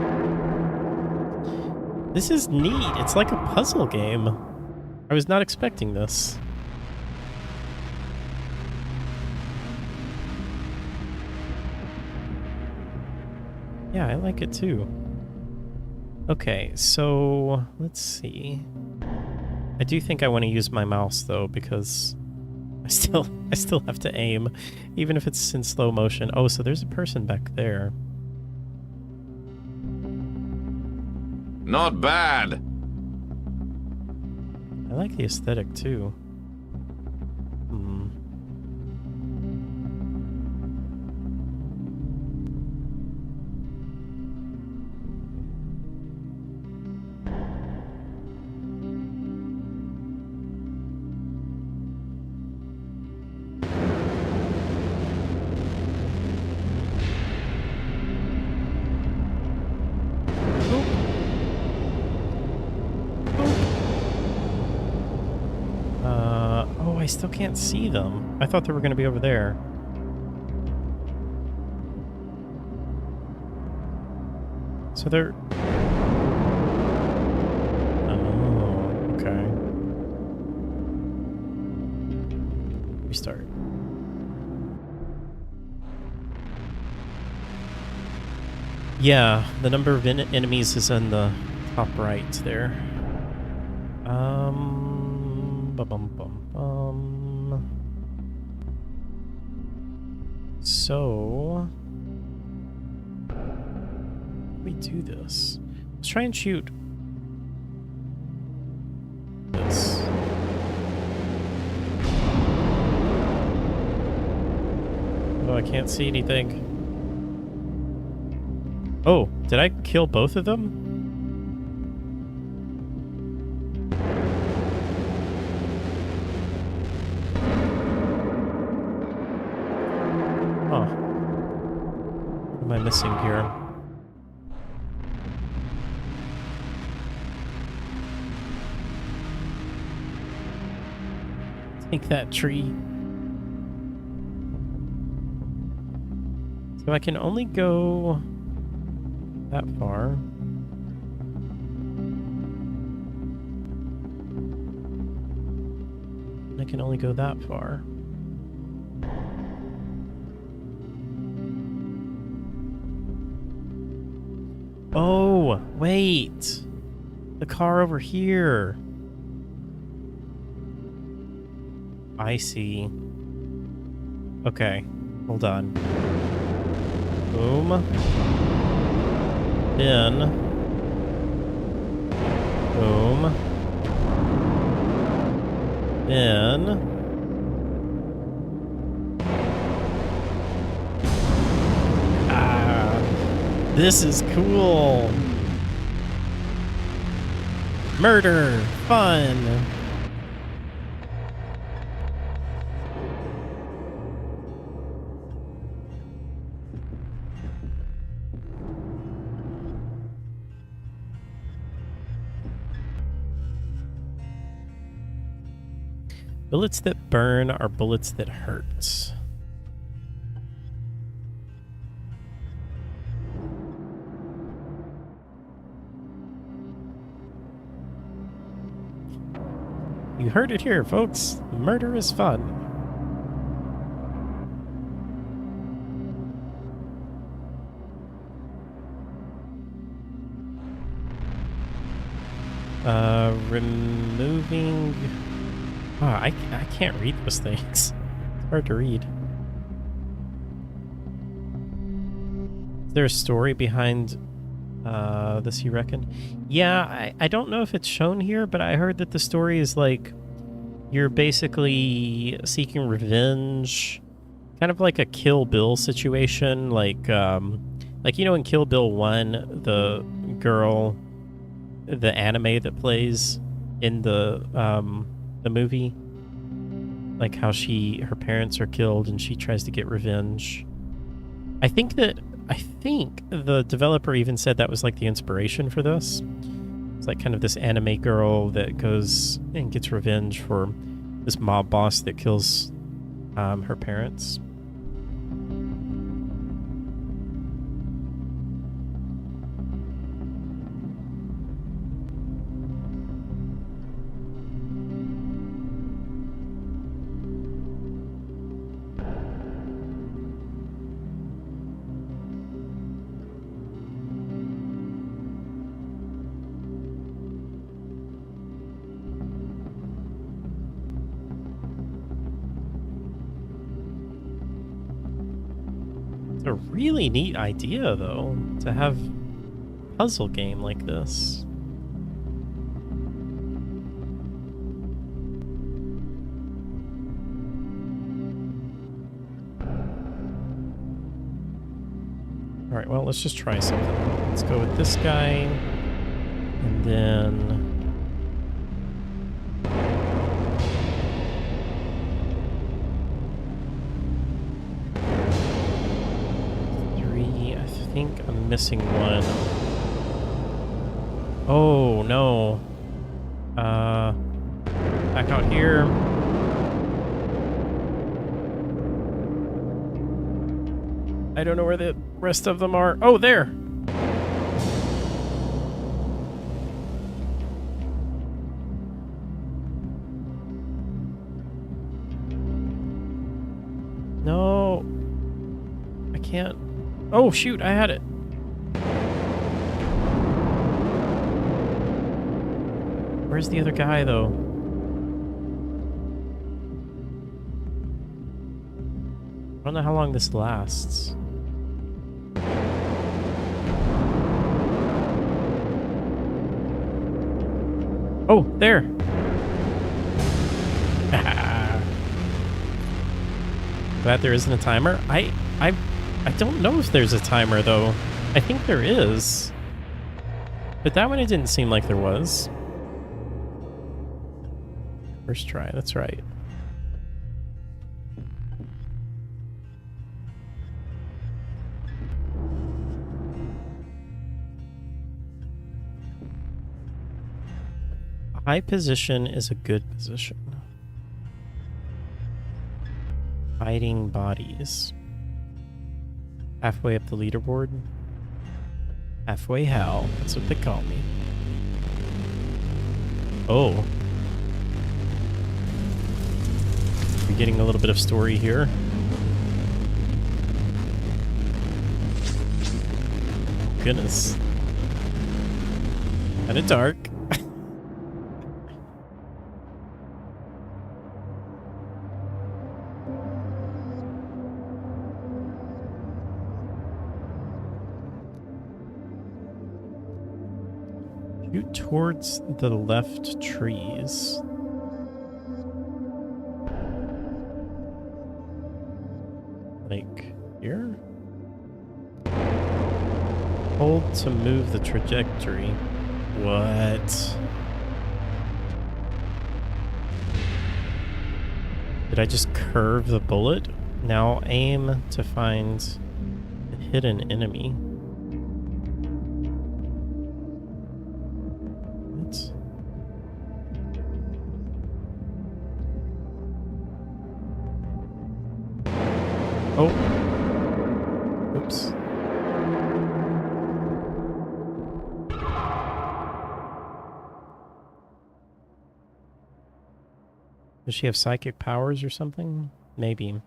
This is neat. It's like a puzzle game. I was not expecting this. Yeah, I like it too. Okay, so let's see. I do think I want to use my mouse though, because I still have to aim, even if it's in slow motion. Oh, so there's a person back there. Not bad. I like the aesthetic too. I still can't see them. I thought they were going to be over there. So they're... Oh, okay. Restart. Yeah, the number of enemies is on the top right there. So we do this. Let's try and shoot this. Oh, I can't see anything. Oh, did I kill both of them? Huh. What am I missing here? Take that tree. So I can only go that far. I can only go that far. Oh, wait. The car over here. I see. Okay, hold on. Boom. In. Boom. In. Ah, this is cool. Murder, fun. Bullets that burn are bullets that hurt. You heard it here, folks. Murder is fun. Removing... Oh, I can't read those things. It's hard to read. Is there a story behind this, you reckon? Yeah, I don't know if it's shown here, but I heard that the story is like you're basically seeking revenge, kind of like a Kill Bill situation, like you know in Kill Bill 1, the girl, the anime that plays in the movie, like how her parents are killed and she tries to get revenge. I think the developer even said that was like the inspiration for this. It's like kind of this anime girl that goes and gets revenge for this mob boss that kills her parents. A really neat idea, though, to have a puzzle game like this. All right, well, let's just try something. Let's go with this guy, and then... I think I'm missing one. Oh, no. Back out here. I don't know where the rest of them are. Oh, there! No. I can't. Oh, shoot, I had it. Where's the other guy, though? I don't know how long this lasts. Oh, there. Glad there isn't a timer. I don't know if there's a timer, though. I think there is. But that one, it didn't seem like there was. First try, that's right. A high position is a good position. Fighting bodies. Halfway up the leaderboard. Halfway Hal, that's what they call me. Oh. We're getting a little bit of story here. Goodness. Kinda dark. Shoot towards the left trees. Like here? Hold to move the trajectory. What? Did I just curve the bullet? Now aim to find a hidden enemy. What? Oh. Oops. Does she have psychic powers or something? Maybe.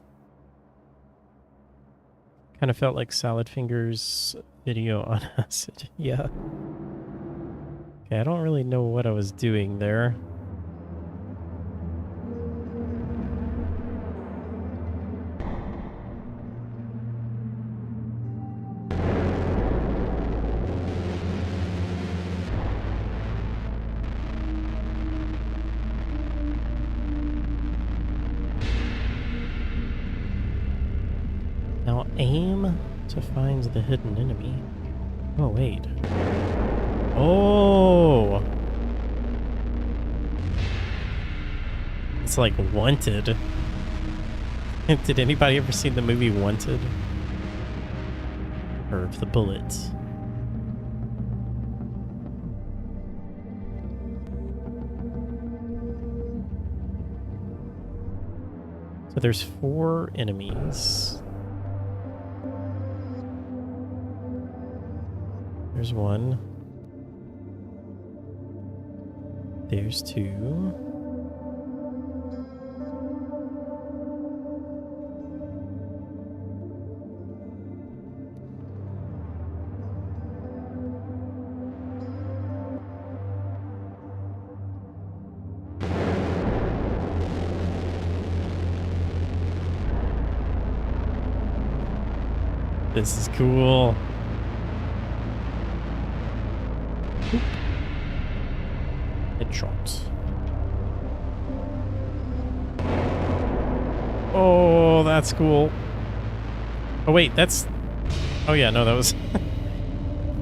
Kind of felt like Salad Fingers' video on acid. Yeah. Okay, I don't really know what I was doing there. Now aim to find the hidden enemy. Oh, wait. Oh! It's like Wanted. Did anybody ever see the movie Wanted? Curve the bullet. So there's 4 enemies. There's 1. There's 2. This is cool. Headshot. Oh, that's cool. Oh, wait, that's... Oh, yeah, no, that was...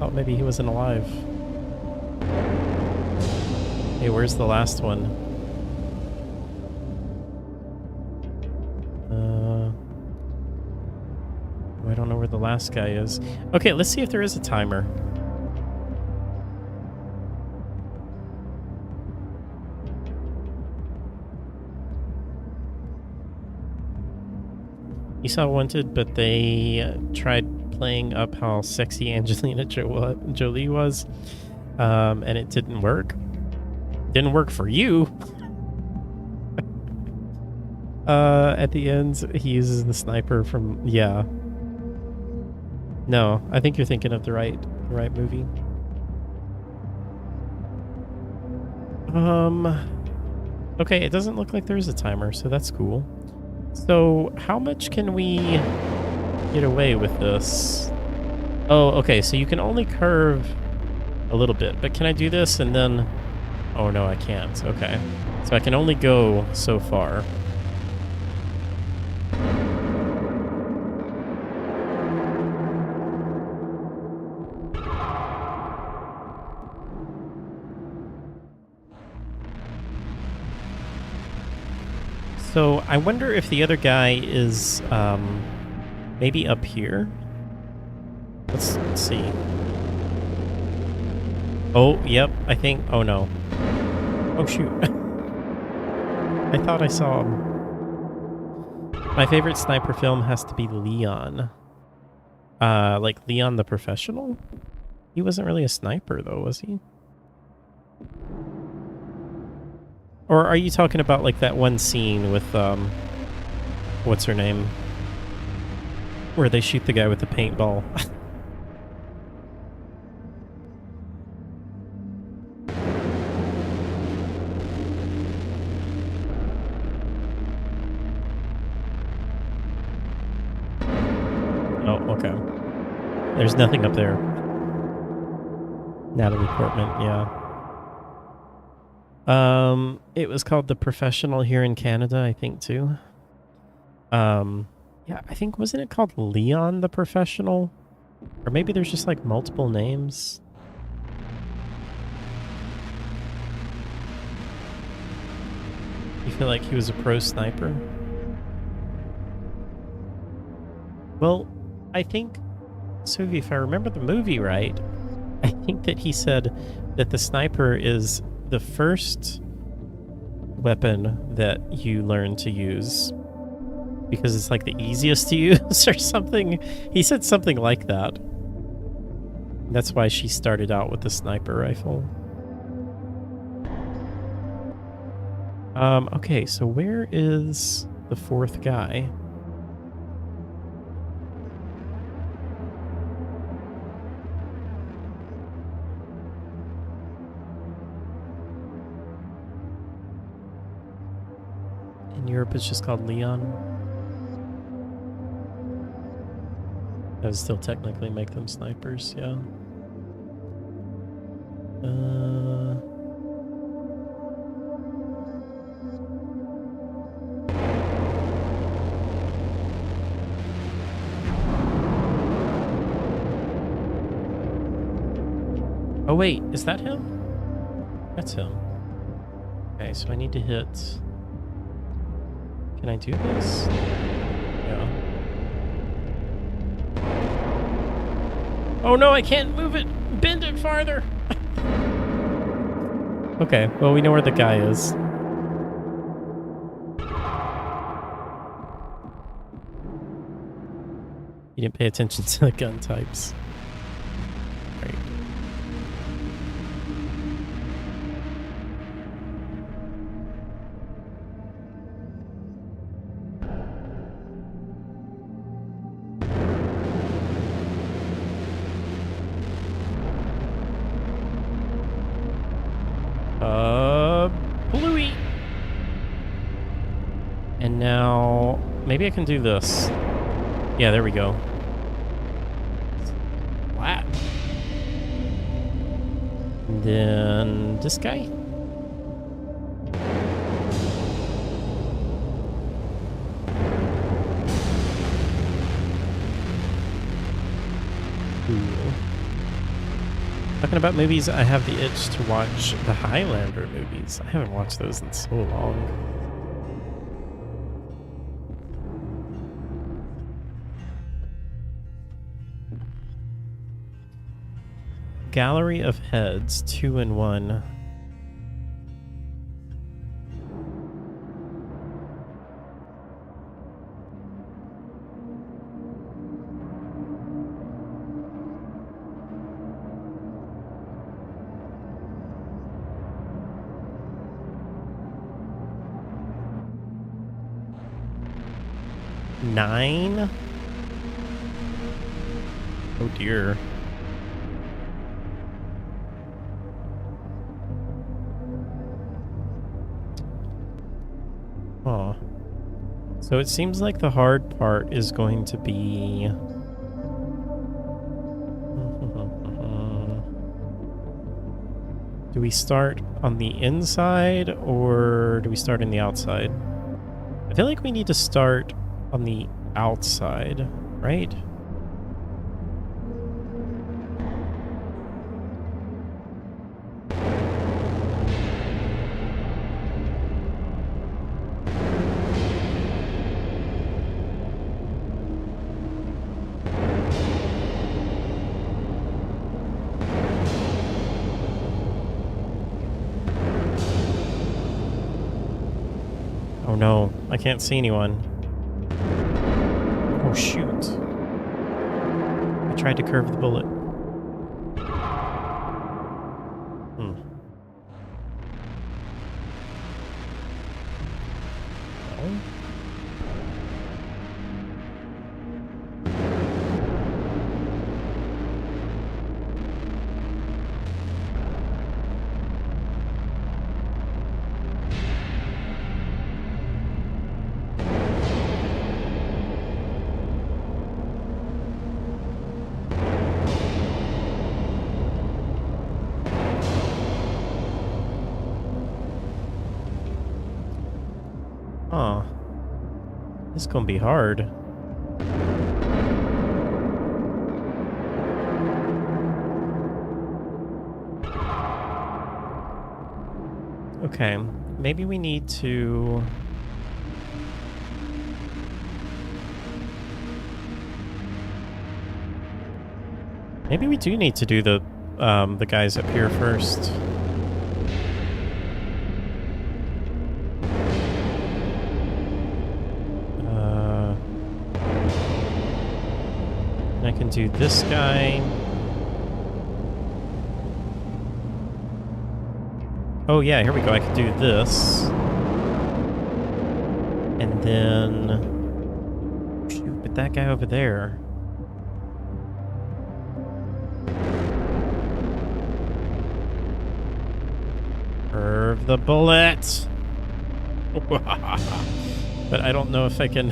Oh, maybe he wasn't alive. Hey, where's the last one? I don't know where the last guy is. Okay, let's see if there is a timer. You saw Wanted, but they tried playing up how sexy Angelina Jolie was, and it didn't work. Didn't work for you. At the end, he uses the sniper from... Yeah. No, I think you're thinking of the right movie. Okay, it doesn't look like there's a timer, so that's cool. So, how much can we get away with this? Oh, okay, so you can only curve a little bit, but can I do this and then... Oh, no, I can't. Okay. So I can only go so far. So I wonder if the other guy is maybe up here. Let's see. Oh, yep, I think... Oh, no. Oh, shoot. I thought I saw him. My favorite sniper film has to be Leon. Like Leon the Professional? He wasn't really a sniper, though, was he? Or are you talking about, like, that one scene with, what's her name? Where they shoot the guy with the paintball. Oh, okay. There's nothing up there. Natalie Portman, yeah. It was called The Professional here in Canada, I think, too. Yeah, I think, wasn't it called Leon the Professional? Or maybe there's just, like, multiple names. You feel like he was a pro sniper? Well, I think, so if I remember the movie right, I think that he said that the sniper is the first weapon that you learn to use because it's like the easiest to use or something. He said something like that. That's why she started out with the sniper rifle. Okay, so where is the fourth guy? In Europe, it's just called Leon. That would still technically make them snipers, yeah. Oh wait, is that him? That's him. Okay, so I need to hit... Can I do this? Yeah. Oh no, I can't move it! Bend it farther! Okay, well we know where the guy is. You didn't pay attention to the gun types. Great. Bluey! And now, maybe I can do this. Yeah, there we go. Flat. And then this guy. Cool. Talking about movies, I have the itch to watch the Highlander movies. I haven't watched those in so long. Gallery of Heads, 2 in 1. 9? Oh dear. Oh. So it seems like the hard part is going to be... Do we start on the inside or do we start on the outside? I feel like we need to start on the outside, right? Oh no, I can't see anyone. Oh shoot. I tried to curve the bullet. Hmm. No? Huh. This is gonna be hard. Okay, maybe we need to... Maybe we do need to do the guys up here first. I can do this guy. Oh yeah, here we go. I can do this. And then... Shoot, but that guy over there... Curve the bullet! But I don't know if I can...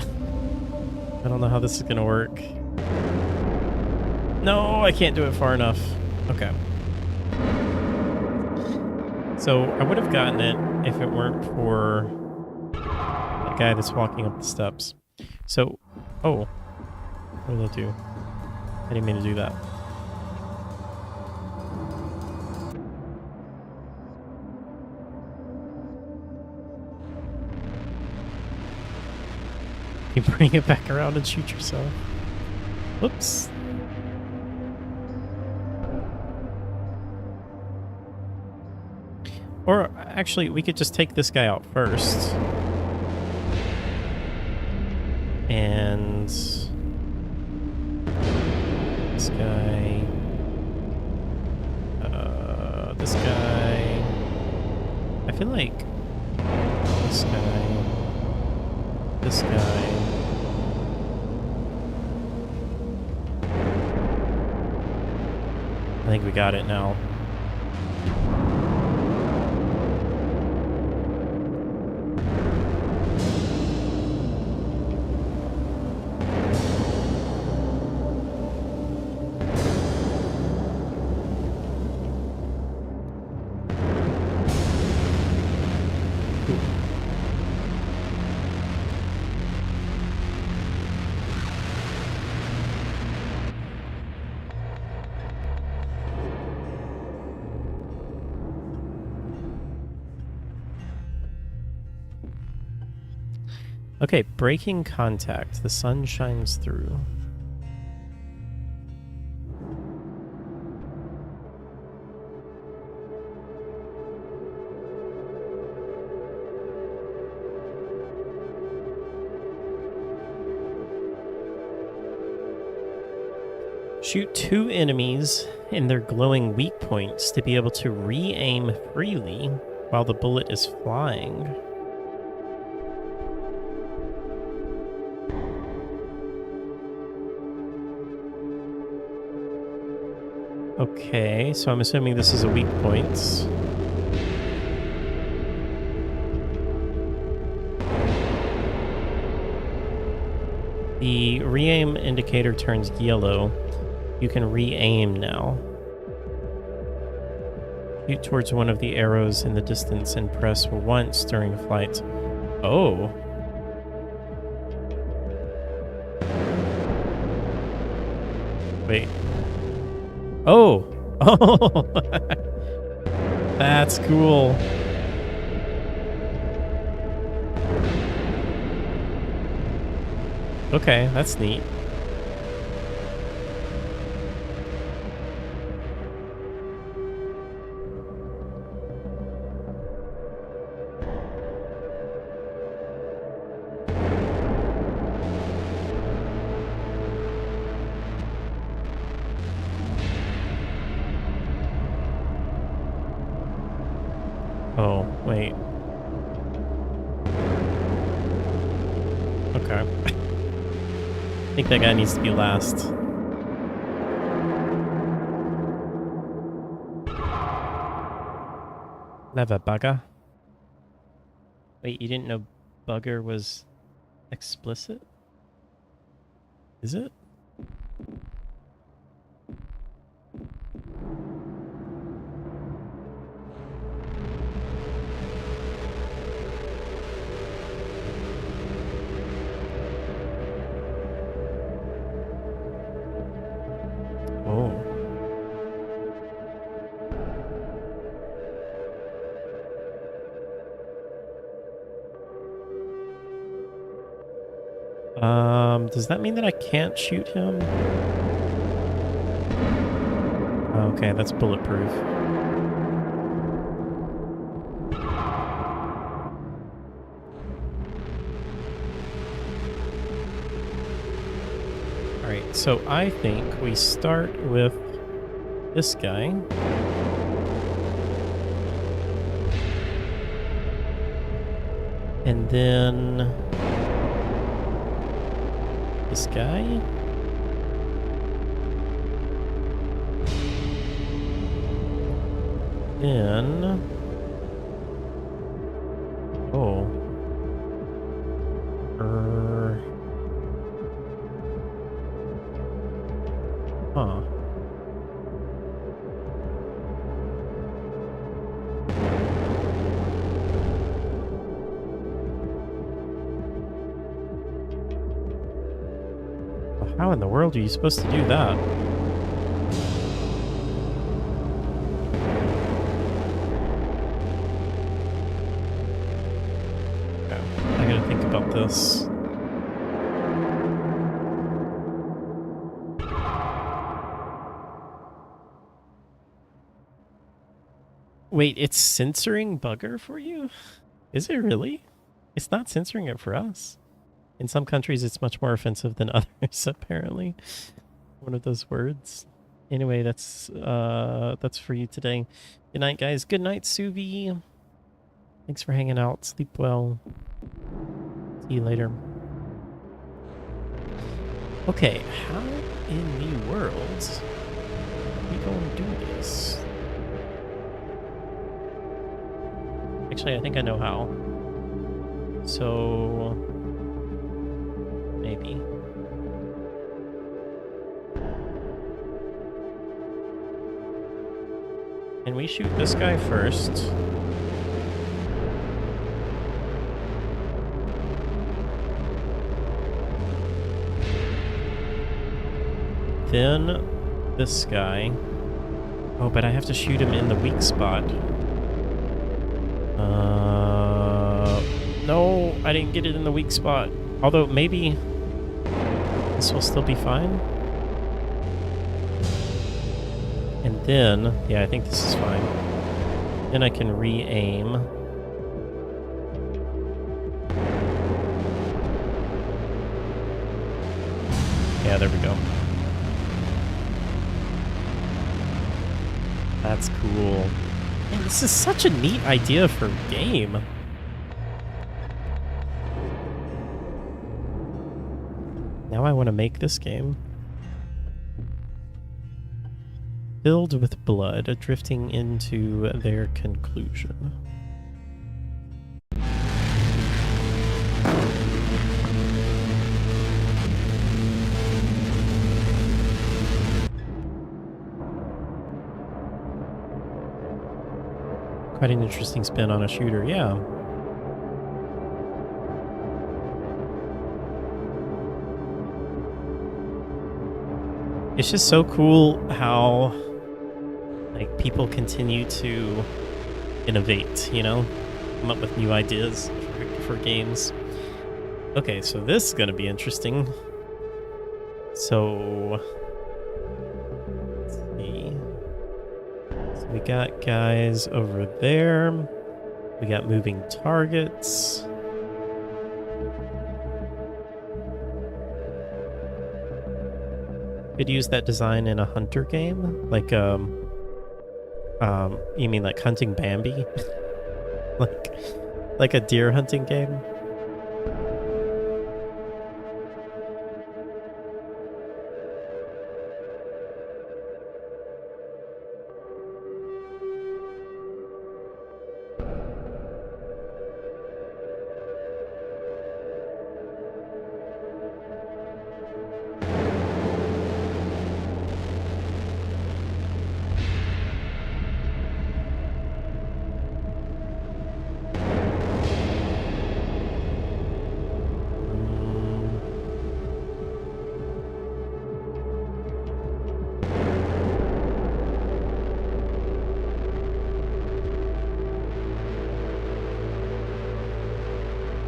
I don't know how this is gonna work. No, I can't do it far enough. Okay. So I would have gotten it if it weren't for the guy that's walking up the steps. So, oh, what did I do? I didn't mean to do that. You bring it back around and shoot yourself. Whoops. Or, actually, we could just take this guy out first. And... This guy... this guy... I feel like... This guy... This guy... I think we got it now. Okay, breaking contact. The sun shines through. Shoot 2 enemies in their glowing weak points to be able to re-aim freely while the bullet is flying. Okay, so I'm assuming this is a weak point. The re-aim indicator turns yellow. You can re-aim now. Shoot towards one of the arrows in the distance and press once during flight. Oh. Wait. Oh! Oh! That's cool. Okay, that's neat. Oh, wait. Okay. I think that guy needs to be last. Never bugger. Wait, you didn't know bugger was explicit? Is it? Oh. Does that mean that I can't shoot him? Okay, that's bulletproof. Alright, so I think we start with this guy. And then this guy. Then oh. Huh. How in the world are you supposed to do that? Okay, I gotta think about this. Wait, it's censoring bugger for you? Is it really? It's not censoring it for us. In some countries, it's much more offensive than others, apparently. One of those words. Anyway, that's for you today. Good night, guys. Good night, Suvi. Thanks for hanging out. Sleep well. See you later. Okay, how in the world are we going to do this? Actually, I think I know how. So maybe. Can we shoot this guy first? Then this guy. Oh, but I have to shoot him in the weak spot. No, I didn't get it in the weak spot. Although maybe this will still be fine. And then, yeah, I think this is fine. Then I can re-aim. Yeah, there we go. That's cool. Man, this is such a neat idea for a game. Now I want to make this game. filled with blood, drifting into their conclusion. Quite an interesting spin on a shooter, yeah. It's just so cool how like people continue to innovate, you know, come up with new ideas for games. Okay, so this is gonna be interesting. So let's see. So we got guys over there. We got moving targets. Could use that design in a hunter game, like you mean like hunting Bambi, like a deer hunting game?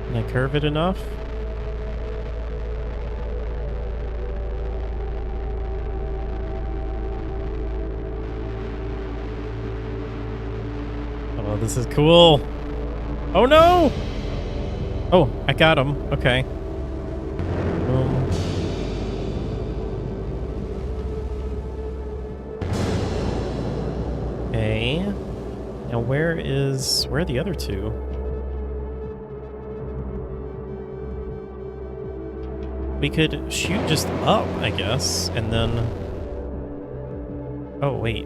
Can I curve it enough? Oh, this is cool. Oh no! Oh, I got him. Okay. Okay. Now where are the other two? We could shoot just up, I guess, and then... Oh, wait.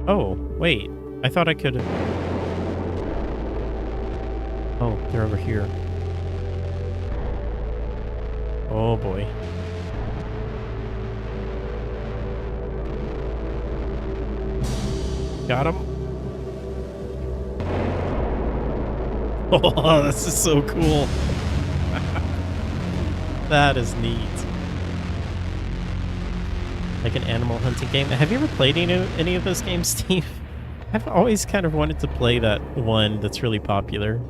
Oh, wait. I thought I could... Oh, they're over here. Oh, boy. Got him. Oh, this is so cool. That is neat. Like an animal hunting game. Have you ever played any of those games, Steve? I've always kind of wanted to play that one that's really popular.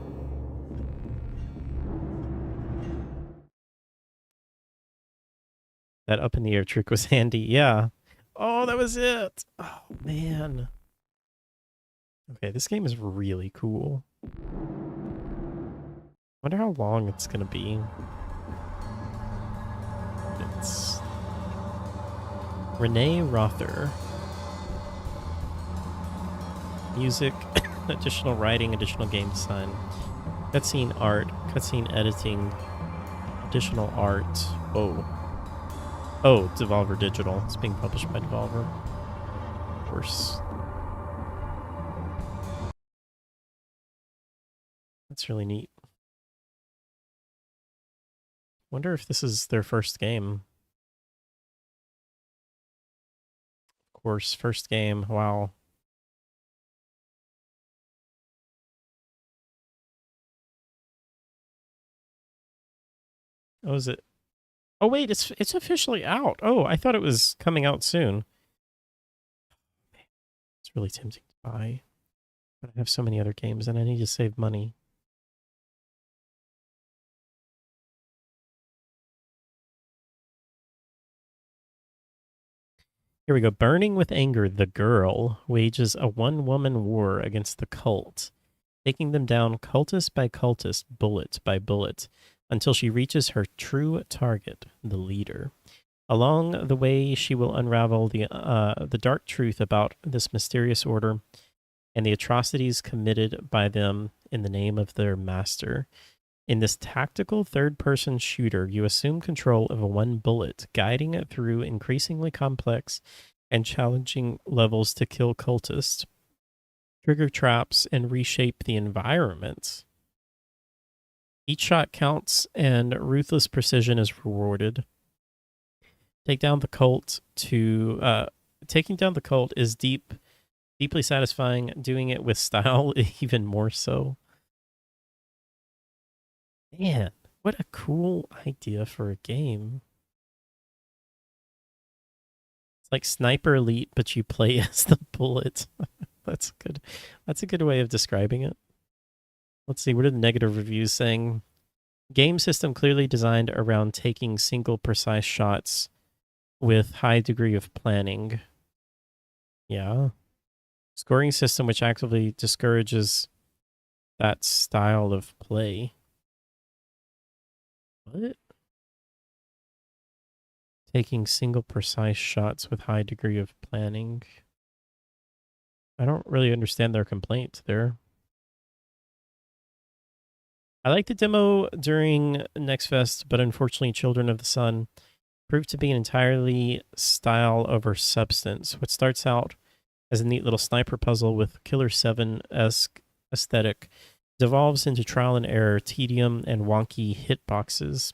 That up in the air trick was handy. Yeah. Oh, that was it. Oh, man. Okay, this game is really cool. Wonder how long it's going to be. It's Renee Rother. Music, additional writing, additional game design, cutscene art, cutscene editing, additional art. Oh, Devolver Digital. It's being published by Devolver. Of course. That's really neat. Wonder if this is their first game. Of course, first game. Wow. Oh, is it? Oh, wait, it's officially out. Oh, I thought it was coming out soon. It's really tempting to buy. But I have so many other games and I need to save money. Here we go. Burning with anger, the girl wages a one-woman war against the cult, taking them down cultist by cultist, bullet by bullet, until she reaches her true target, the leader. Along the way, she will unravel the dark truth about this mysterious order and the atrocities committed by them in the name of their master. In this tactical third-person shooter, you assume control of a one bullet, guiding it through increasingly complex and challenging levels to kill cultists, trigger traps, and reshape the environment. Each shot counts, and ruthless precision is rewarded. Taking down the cult is deeply satisfying. Doing it with style, even more so. Man, what a cool idea for a game. It's like Sniper Elite, but you play as the bullet. That's good. That's a good way of describing it. Let's see, what are the negative reviews saying? Game system clearly designed around taking single precise shots with high degree of planning. Yeah. Scoring system which actively discourages that style of play. What? Taking single precise shots with high degree of planning. I don't really understand their complaint there. I liked the demo during Next Fest, but unfortunately Children of the Sun proved to be an entirely style over substance. What starts out as a neat little sniper puzzle with Killer 7-esque aesthetic devolves into trial and error, tedium, and wonky hitboxes.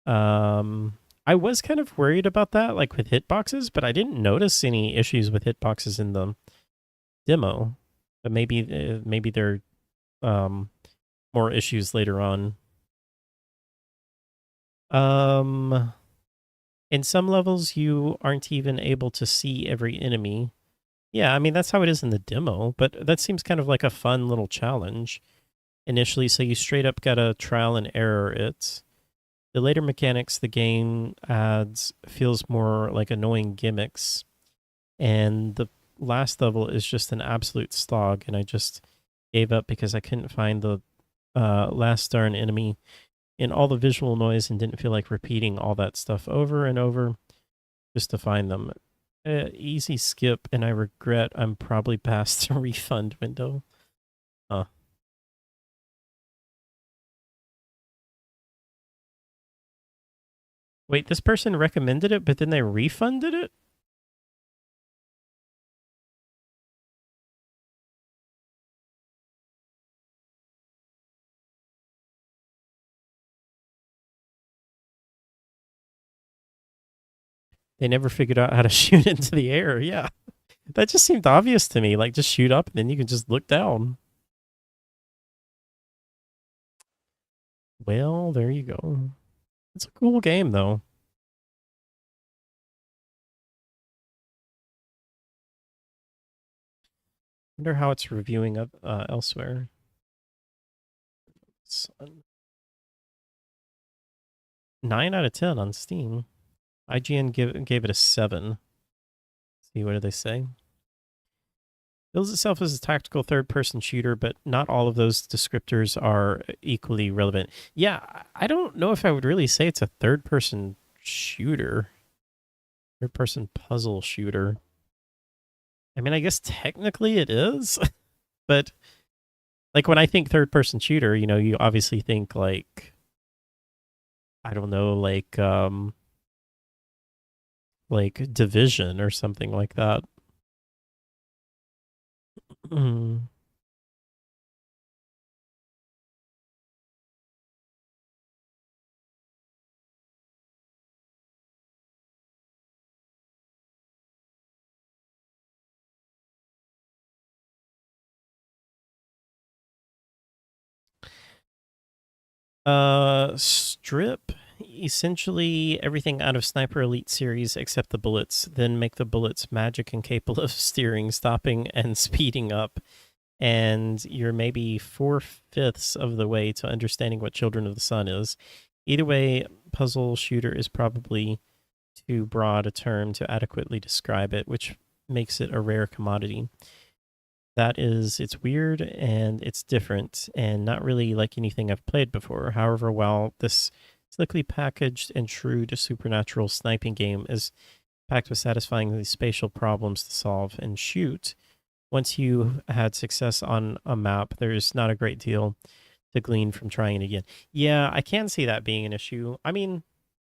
I was kind of worried about that, like with hitboxes, but I didn't notice any issues with hitboxes in the demo. But maybe there are more issues later on. In some levels, you aren't even able to see every enemy. Yeah, I mean, that's how it is in the demo, but that seems kind of like a fun little challenge initially, so you straight up gotta trial and error it. The later mechanics the game adds feels more like annoying gimmicks, and the last level is just an absolute slog, and I just gave up because I couldn't find the last darn enemy in all the visual noise and didn't feel like repeating all that stuff over and over just to find them. Easy skip, and I regret I'm probably past the refund window. Wait, this person recommended it, but then they refunded it? They never figured out how to shoot into the air. Yeah. That just seemed obvious to me. Like, just shoot up, and then you can just look down. Well, there you go. It's a cool game, though. Wonder how it's reviewing up elsewhere. 9 out of 10 on Steam. IGN gave it a 7. Let's see, what do they say? Bills itself as a tactical third-person shooter, but not all of those descriptors are equally relevant. Yeah, I don't know if I would really say it's a third-person shooter. Third-person puzzle shooter. I mean, I guess technically it is, but like when I think third-person shooter, you know, you obviously think like, I don't know, like Division or something like that. Strip essentially everything out of Sniper Elite series except the bullets, then make the bullets magic and capable of steering, stopping, and speeding up. And you're maybe 4/5 of the way to understanding what Children of the Sun is. Either way, puzzle shooter is probably too broad a term to adequately describe it, which makes it a rare commodity. That is, it's weird and it's different and not really like anything I've played before. However, while this slickly packaged and shrewd supernatural sniping game is packed with satisfying spatial problems to solve and shoot, once you had success on a map, there's not a great deal to glean from trying it again. Yeah, I can see that being an issue. I mean,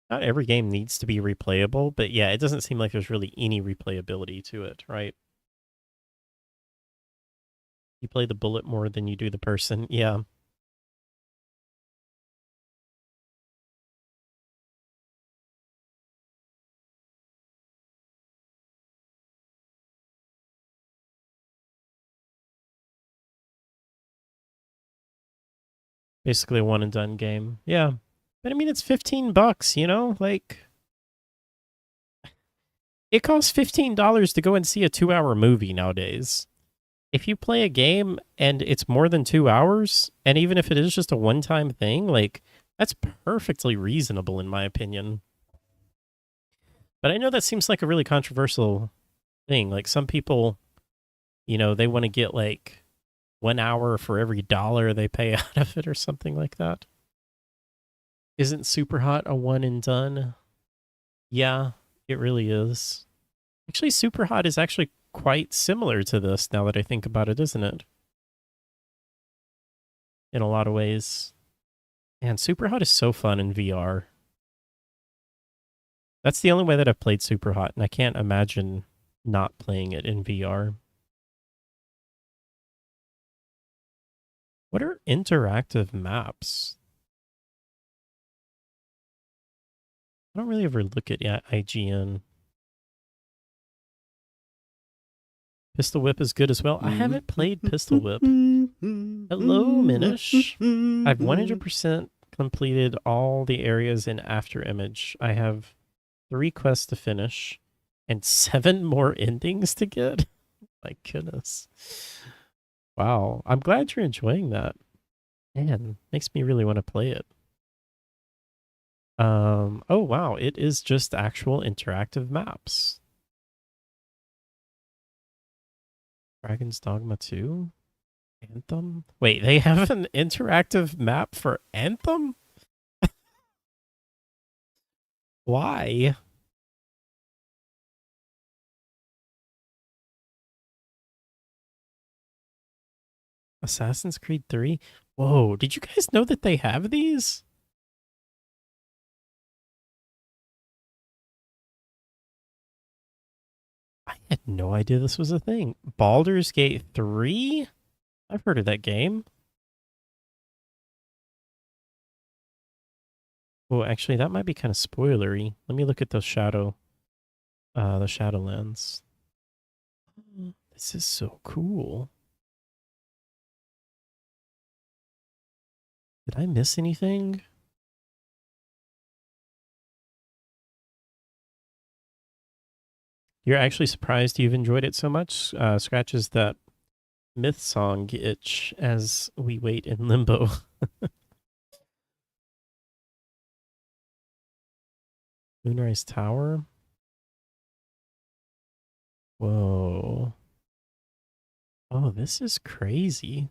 Not every game needs to be replayable, but yeah, it doesn't seem like there's really any replayability to it, right? You play the bullet more than you do the person. Yeah. Basically a one and done game. Yeah. But I mean, it's $15, you know? Like, it costs $15 to go and see a 2-hour movie nowadays. If you play a game and it's more than 2 hours, and even if it is just a one-time thing, like, that's perfectly reasonable in my opinion. But I know that seems like a really controversial thing. Like, some people, you know, they want to get like 1 hour for every dollar they pay out of it or something like that. Isn't Super Hot a one and done? Yeah, it really is. Actually, Super Hot is actually quite similar to this now that I think about it, isn't it? In a lot of ways. And Super Hot is so fun in VR. That's the only way that I've played Super Hot, and I can't imagine not playing it in VR. What are interactive maps? I don't really ever look at IGN. Pistol Whip is good as well. I haven't played Pistol Whip. Hello, Minish. I've 100% completed all the areas in After Image. I have 3 quests to finish and 7 more endings to get. My goodness. Wow. I'm glad you're enjoying that. Man, makes me really want to play it. Oh wow, it is just actual interactive maps. Dragon's Dogma 2? Anthem? Wait, they have an interactive map for Anthem? Why? Assassin's Creed 3? Whoa, did you guys know that they have these? I had no idea this was a thing. Baldur's Gate 3? I've heard of that game. Oh, actually, that might be kind of spoilery. Let me look at the Shadowlands. This is so cool. Did I miss anything? You're actually surprised you've enjoyed it so much? Scratches that myth song itch as we wait in limbo. Moonrise Tower? Whoa. Oh, this is crazy.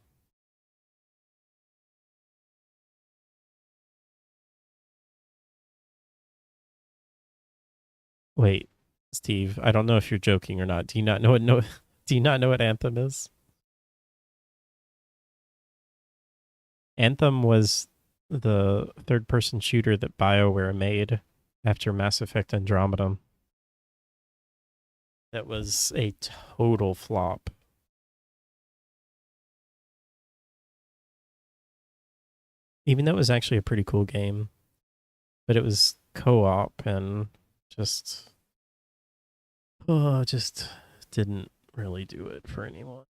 Wait, Steve, I don't know if you're joking or not. Do you not know do you not know what Anthem is? Anthem was the third-person shooter that BioWare made after Mass Effect Andromeda. That was a total flop. Even though it was actually a pretty cool game, but it was co-op and just just didn't really do it for anyone.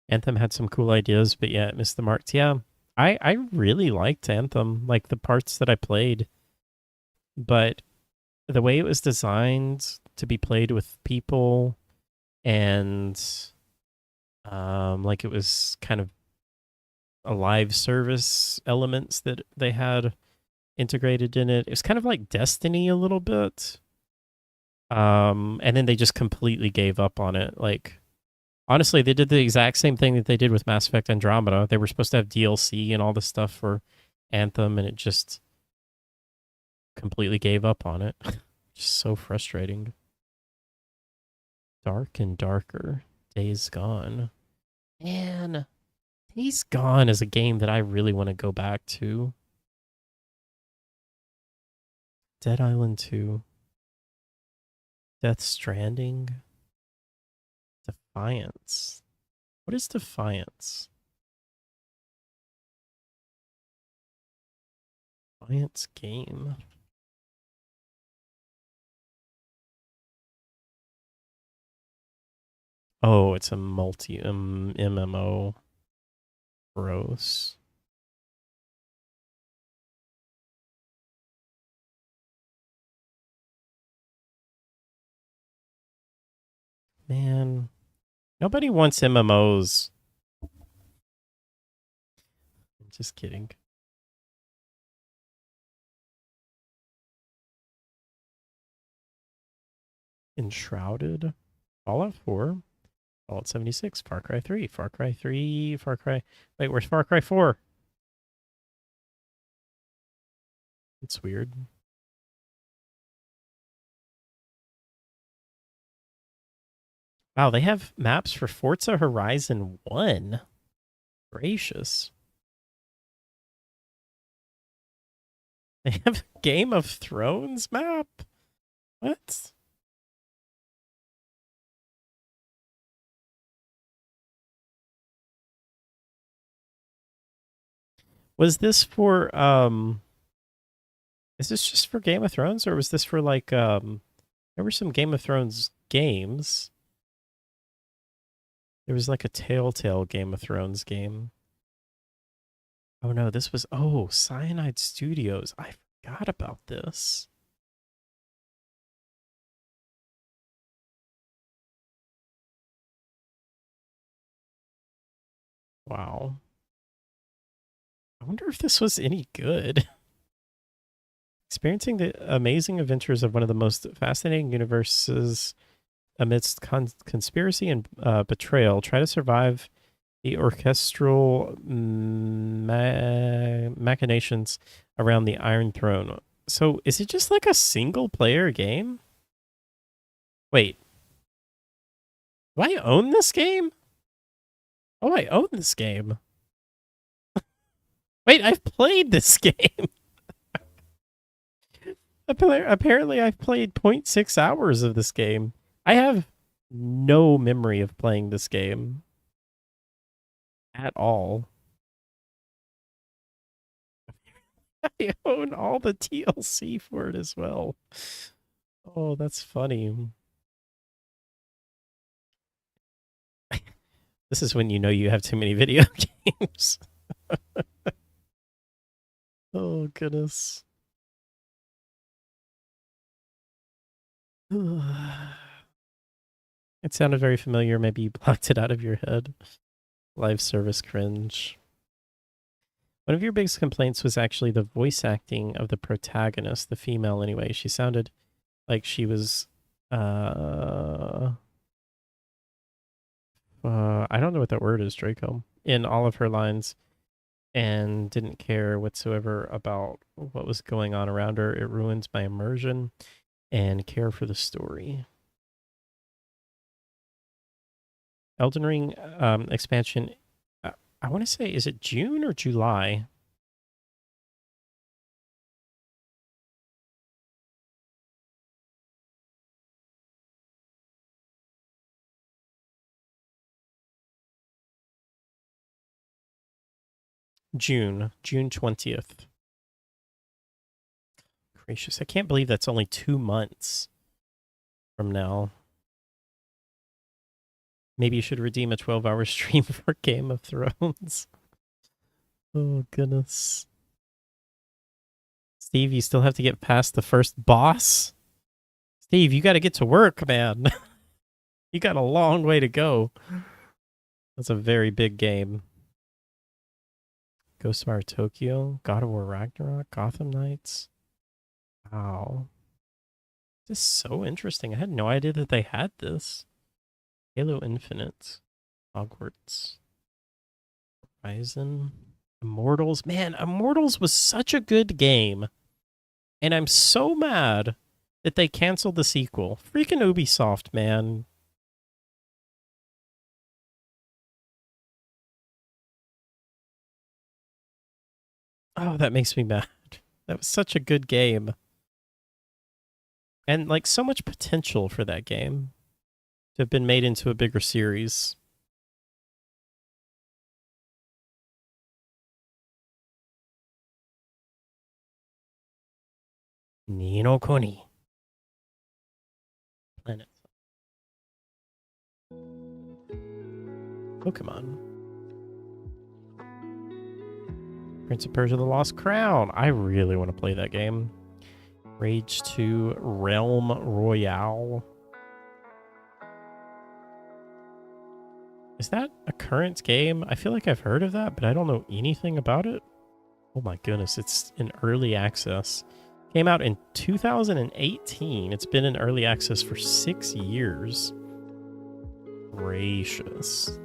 Anthem had some cool ideas, but yeah, it missed the marks. Yeah, I really liked Anthem, like the parts that I played, but the way it was designed to be played with people and like it was kind of a live service elements that they had integrated in it. It was kind of like Destiny a little bit. And then they just completely gave up on it. Like, honestly, they did the exact same thing that they did with Mass Effect Andromeda. They were supposed to have DLC and all this stuff for Anthem, and it just completely gave up on it. Just so frustrating. Dark and Darker. Days Gone. Man, Days Gone is a game that I really want to go back to. Dead Island 2. Death Stranding. Defiance. What is Defiance? Defiance game. Oh, it's a multi MMO. Gross. Man, nobody wants MMOs. I'm just kidding. Enshrouded. Fallout 4. Fallout 76. Far Cry 3. Far Cry 3. Far Cry. Wait, where's Far Cry 4? It's weird. Wow, they have maps for Forza Horizon 1. Gracious. They have a Game of Thrones map? What? Was this for is this just for Game of Thrones, or was this for like there were some Game of Thrones games. There was like a Telltale Game of Thrones game. Oh no, this was Cyanide Studios. I forgot about this. Wow. I wonder if this was any good. Experiencing the amazing adventures of one of the most fascinating universes amidst conspiracy and betrayal. Try to survive the orchestral machinations around the Iron Throne. So is it just like a single player game? Wait. Do I own this game? Oh, I own this game. Wait, I've played this game. Apparently, I've played 0.6 hours of this game. I have no memory of playing this game at all. I own all the TLC for it as well. Oh, that's funny. This is when you know you have too many video games. Oh, goodness. It sounded very familiar. Maybe you blocked it out of your head. Live service cringe. One of your biggest complaints was actually the voice acting of the protagonist, the female anyway. She sounded like she was I don't know what that word is, Draco, in all of her lines, and didn't care whatsoever about what was going on around her. It ruins my immersion and care for the story. Elden Ring expansion, I want to say, is it June or July? June 20th. Gracious, I can't believe that's only 2 months from now. Maybe you should redeem a 12-hour stream for Game of Thrones. Oh, goodness. Steve, you still have to get past the first boss? Steve, you got to get to work, man. You got a long way to go. That's a very big game. Ghostwire Tokyo, God of War Ragnarok, Gotham Knights. Wow. This is so interesting. I had no idea that they had this. Halo Infinite, Hogwarts, Horizon, Immortals. Man, Immortals was such a good game. And I'm so mad that they canceled the sequel. Freaking Ubisoft, man. Oh, that makes me mad. That was such a good game. And like so much potential for that game to have been made into a bigger series. Ni no Kuni. Planet. Pokemon. Prince of Persia: The Lost Crown. I really want to play that game. Rage 2 Realm Royale. Is that a current game? I feel like I've heard of that, but I don't know anything about it. Oh my goodness, it's in early access. Came out in 2018. It's been in early access for 6 years. Gracious.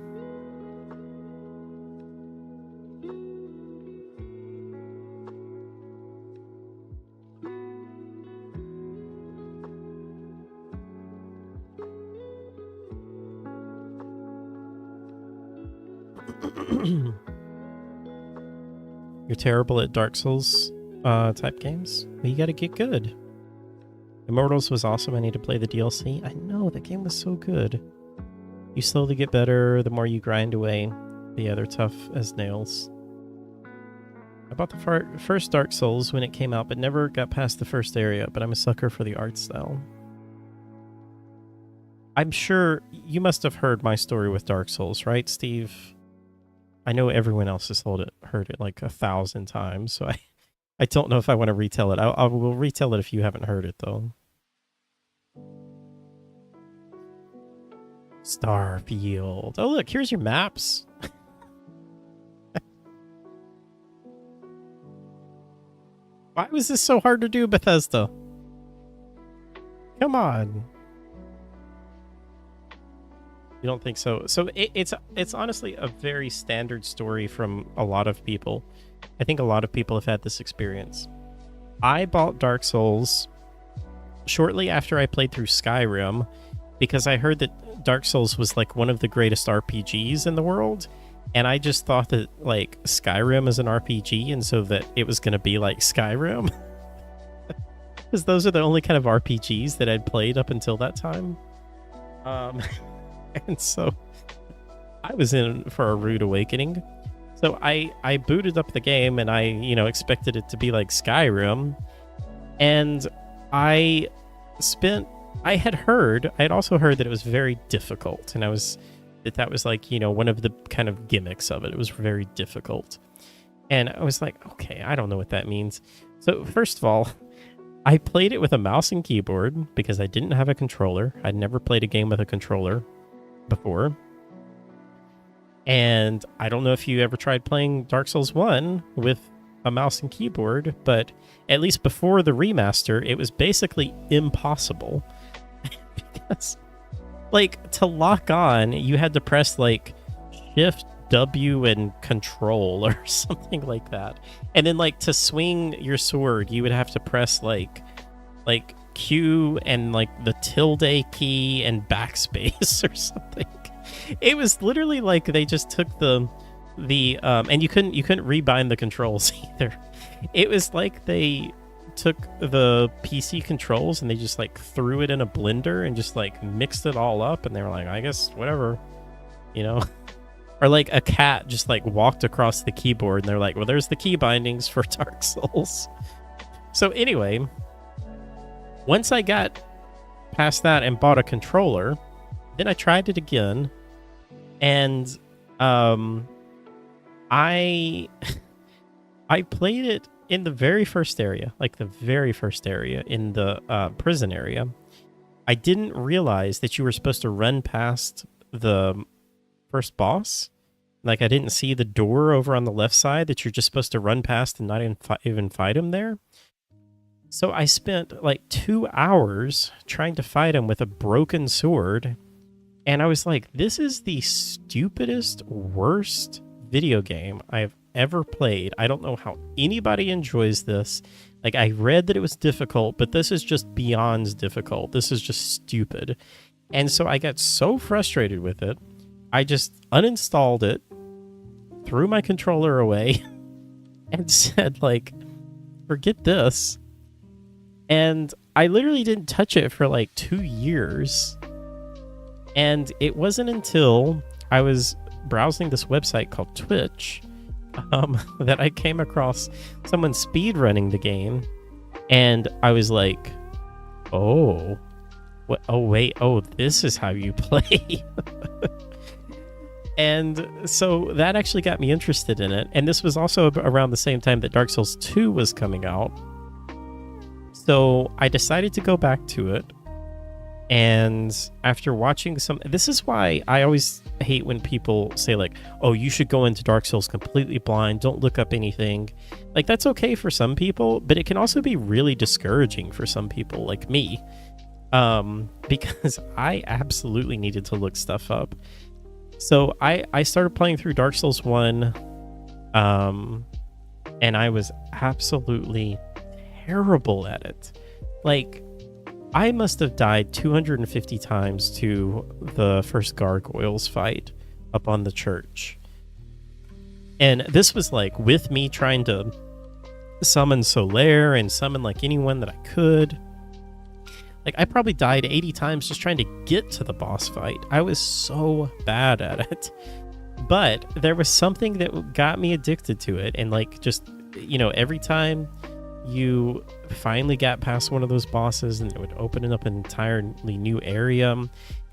You're terrible at Dark Souls type games. Well, you gotta get good. Immortals was awesome. I need to play the DLC. I know, the game was so good. You slowly get better the more you grind away. But yeah, they're tough as nails. I bought the first Dark Souls when it came out, but never got past the first area, but I'm a sucker for the art style. I'm sure you must have heard my story with Dark Souls, right, Steve? I know everyone else has heard it like 1,000 times, so I don't know if I want to retell it. I will retell it if you haven't heard it, though. Starfield. Oh, look, here's your maps. Why was this so hard to do, Bethesda? Come on. You don't think so? So it's honestly a very standard story from a lot of people. I think a lot of people have had this experience. I bought Dark Souls shortly after I played through Skyrim because I heard that Dark Souls was like one of the greatest RPGs in the world. And I just thought that like Skyrim is an RPG and so that it was going to be like Skyrim. Because those are the only kind of RPGs that I'd played up until that time. And so I was in for a rude awakening. So I booted up the game and I, expected it to be like Skyrim. And I had also heard that it was very difficult. And that was like, one of the kind of gimmicks of it. It was very difficult. And I was like, okay, I don't know what that means. So first of all, I played it with a mouse and keyboard because I didn't have a controller. I'd never played a game with a controller before. And I don't know if you ever tried playing Dark Souls 1 with a mouse and keyboard, but at least before the remaster, it was basically impossible. Because, like, to lock on, you had to press, like, Shift, W, and Control or something like that. And then, like, to swing your sword, you would have to press, like Q and, like, the tilde key and backspace or something. It was literally like they just took the and you couldn't rebind the controls either. It was like they took the PC controls and they just like threw it in a blender and just like mixed it all up and they were like, I guess whatever, or like a cat just like walked across the keyboard and they're like, well, there's the key bindings for Dark Souls. So anyway, once I got past that and bought a controller, then I tried it again, and I played it in the very first area, in the prison area. I didn't realize that you were supposed to run past the first boss. Like, I didn't see the door over on the left side that you're just supposed to run past and not even fight him there. So I spent like 2 hours trying to fight him with a broken sword. And I was like, this is the stupidest, worst video game I've ever played. I don't know how anybody enjoys this. Like, I read that it was difficult, but this is just beyond difficult. This is just stupid. And so I got so frustrated with it, I just uninstalled it, threw my controller away, and said, like, forget this. And I literally didn't touch it for like 2 years. And it wasn't until I was browsing this website called Twitch that I came across someone speedrunning the game. And I was like, oh, what? Oh, wait. Oh, this is how you play. And so that actually got me interested in it. And this was also around the same time that Dark Souls 2 was coming out. So I decided to go back to it. And after watching this is why I always hate when people say, like, oh, you should go into Dark Souls completely blind. Don't look up anything. Like, that's okay for some people, but it can also be really discouraging for some people like me. Because I absolutely needed to look stuff up. So I started playing through Dark Souls 1, and I was absolutely terrible at it. Like, I must have died 250 times to the first gargoyles fight up on the church. And this was like with me trying to summon Solaire and summon like anyone that I could. Like, I probably died 80 times just trying to get to the boss fight. I was so bad at it. But there was something that got me addicted to it. And like, just, you know, every time you finally got past one of those bosses and it would open up an entirely new area,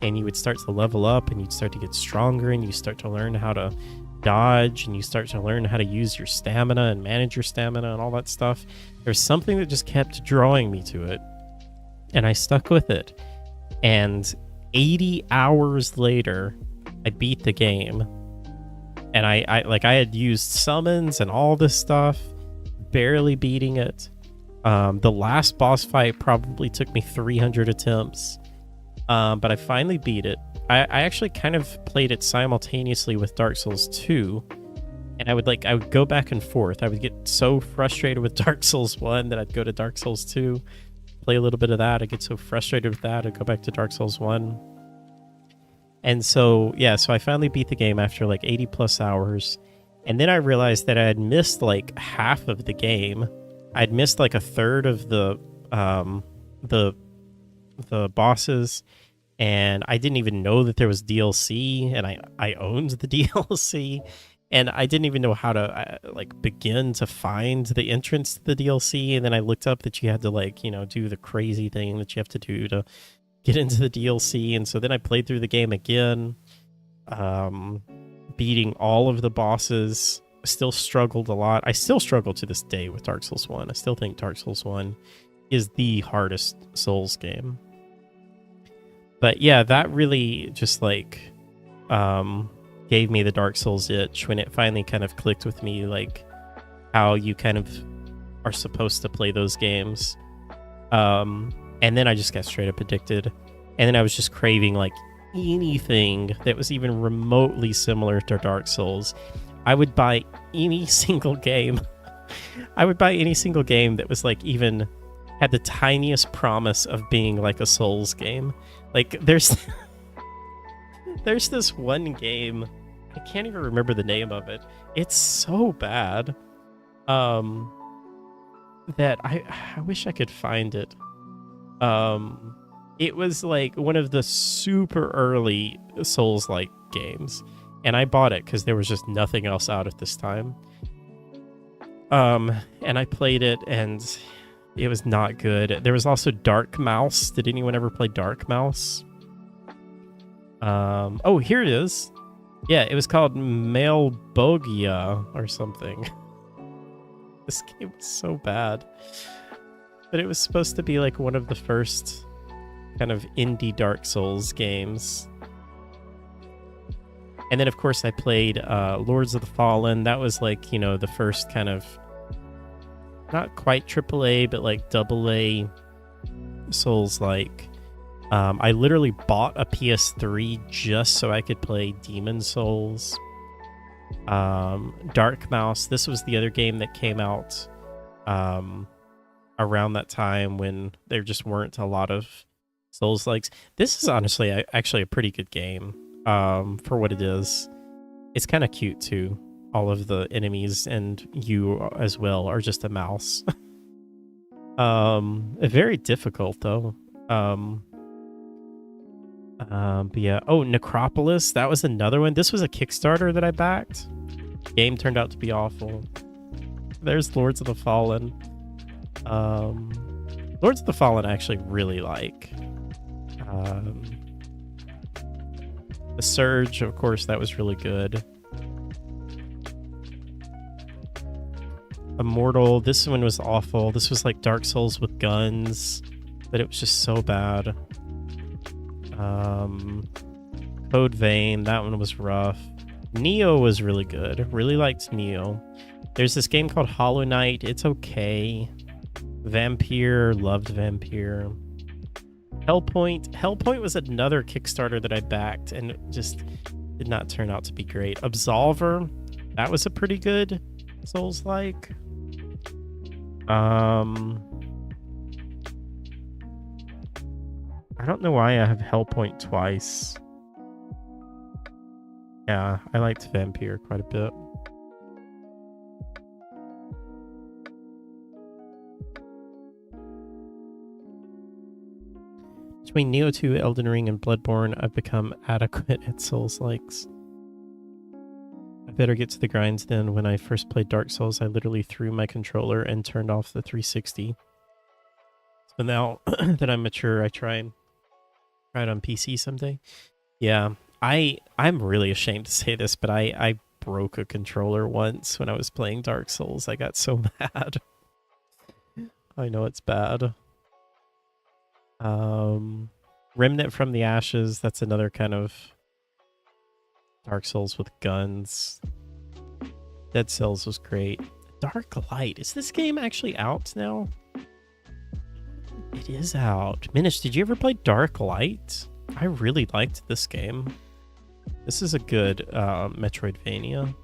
and you would start to level up and you'd start to get stronger and you start to learn how to dodge and you start to learn how to use your stamina and manage your stamina and all that stuff. There's something that just kept drawing me to it, and I stuck with it. And 80 hours later, I beat the game. And I had used summons and all this stuff, barely beating it. The last boss fight probably took me 300 attempts, but I finally beat it. I actually kind of played it simultaneously with Dark Souls 2, and I would go back and forth. I would get so frustrated with Dark Souls 1 that I'd go to Dark Souls 2, play a little bit of that. I'd get so frustrated with that, I'd go back to Dark Souls 1. And so, yeah, so I finally beat the game after like 80 plus hours. And then I realized that I had missed like half of the game. I'd missed like a third of the bosses, and I didn't even know that there was DLC, and I owned the DLC, and I didn't even know how to like begin to find the entrance to the DLC. And then I looked up that you had to, like, you know, do the crazy thing that you have to do to get into the DLC. And so then I played through the game again, beating all of the bosses. Still struggled a lot. I still struggle to this day with Dark Souls 1. I still think Dark Souls 1 is the hardest Souls game. But yeah, that really just like gave me the Dark Souls itch when it finally kind of clicked with me, like how you kind of are supposed to play those games. And then I just got straight up addicted. And then I was just craving like anything that was even remotely similar to Dark Souls. I would buy any single game. I would buy any single game that was like even had the tiniest promise of being like a Souls game. Like there's this one game, I can't even remember the name of it. It's so bad that I wish I could find it. It was like one of the super early Souls-like games. And I bought it because there was just nothing else out at this time. And I played it, and it was not good. There was also Dark Mouse. Did anyone ever play Dark Mouse? Oh, here it is. Yeah, it was called Malbogia or something. This game was so bad. But it was supposed to be like one of the first kind of indie Dark Souls games. And then, of course, I played Lords of the Fallen. That was like, you know, the first kind of, not quite AAA, but like AA Souls-like. I literally bought a PS3 just so I could play Demon Souls. Dark Mouse. This was the other game that came out around that time when there just weren't a lot of Souls-likes. This is honestly actually a pretty good game. For what it is. It's kind of cute too, all of the enemies and you as well are just a mouse. Very difficult though. But yeah. Oh, Necropolis. That was another one. This was a Kickstarter that I backed. Game turned out to be awful. There's Lords of the Fallen. Lords of the Fallen I actually really like. The Surge, of course, that was really good. Immortal, this one was awful. This was like Dark Souls with guns, but it was just so bad. Code Vein, that one was rough. Neo was really good. Really liked Neo. There's this game called Hollow Knight. It's okay. Vampire, loved Vampire. Hellpoint. Hellpoint was another Kickstarter that I backed and it just did not turn out to be great. Absolver, that was a pretty good Souls-like. I don't know why I have Hellpoint twice. Yeah, I liked Vampire quite a bit. Between Neo 2, Elden Ring, and Bloodborne, I've become adequate at Souls-likes. I better get to the grinds then. When I first played Dark Souls, I literally threw my controller and turned off the 360. So now that I'm mature, I try it on PC someday. Yeah, I'm really ashamed to say this, but I broke a controller once when I was playing Dark Souls. I got so mad. I know it's bad. Remnant from the Ashes, that's another kind of Dark Souls with guns. Dead Cells was great. Dark Light, is this game actually out now? It is out. Minish, did you ever play Dark Light? I really liked this game. This is a good Metroidvania.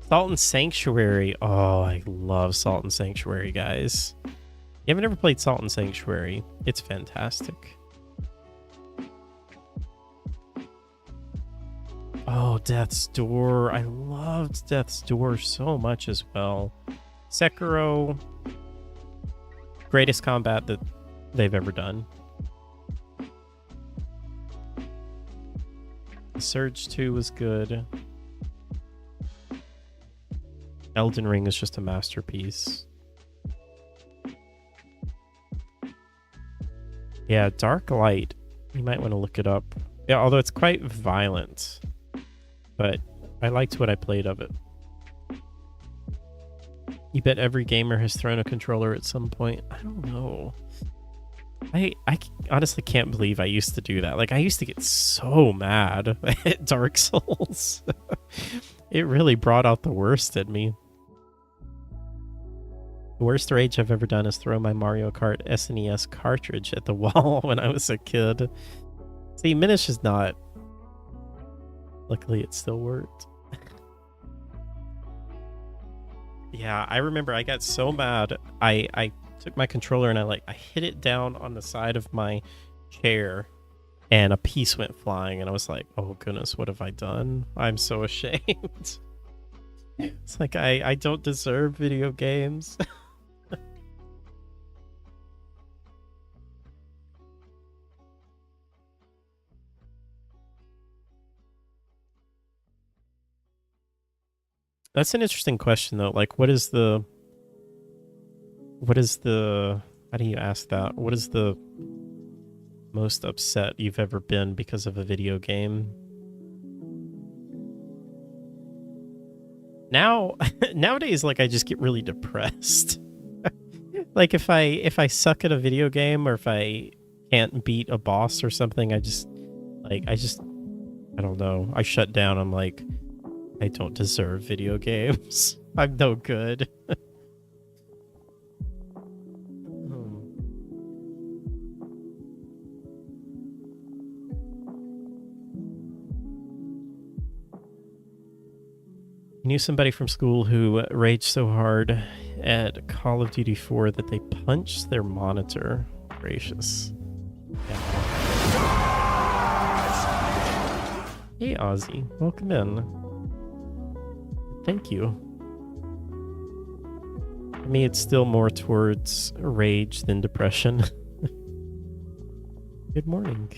Salt and Sanctuary. Oh, I love Salt and Sanctuary, guys. You haven't ever played Salt and Sanctuary? It's fantastic. Oh, Death's Door. I loved Death's Door so much as well. Sekiro. Greatest combat that they've ever done. Surge 2 was good. Elden Ring is just a masterpiece. Yeah, Dark Light. You might want to look it up. Yeah, although it's quite violent. But I liked what I played of it. You bet every gamer has thrown a controller at some point. I don't know. I honestly can't believe I used to do that. Like, I used to get so mad at Dark Souls. It really brought out the worst in me. The worst rage I've ever done is throw my Mario Kart SNES cartridge at the wall when I was a kid. See, Minish is not. Luckily, it still worked. Yeah, I remember I got so mad. I took my controller and I hit it down on the side of my chair and a piece went flying and I was like, oh goodness, what have I done? I'm so ashamed. It's like I don't deserve video games. That's an interesting question though. Like, what is the how do you ask that? What is the most upset you've ever been because of a video game? Now, nowadays, like, I just get really depressed. Like, if I suck at a video game or if I can't beat a boss or something, I don't know. I shut down. I'm like, I don't deserve video games. I'm no good. I knew somebody from school who raged so hard at Call of Duty 4 that they punched their monitor. Gracious. Yeah. Hey, Ozzy. Welcome in. Thank you. For me, it's still more towards rage than depression. Good morning.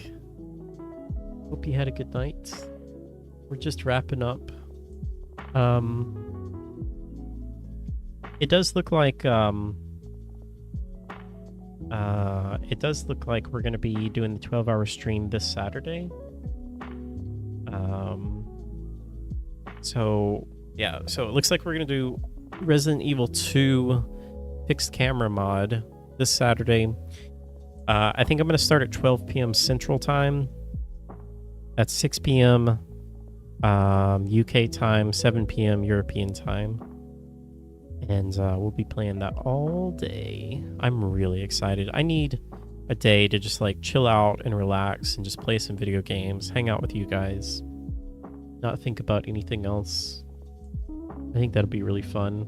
Hope you had a good night. We're just wrapping up. It does look like we're gonna be doing the 12-hour stream this Saturday. So yeah, so it looks like we're gonna do Resident Evil 2 fixed camera mod this Saturday. I think I'm gonna start at 12 p.m. Central Time. That's 6 p.m. UK time, 7 p.m. European time. And we'll be playing that all day. I'm really excited. I need a day to just like chill out and relax and just play some video games, hang out with you guys, not think about anything else. I think that'll be really fun.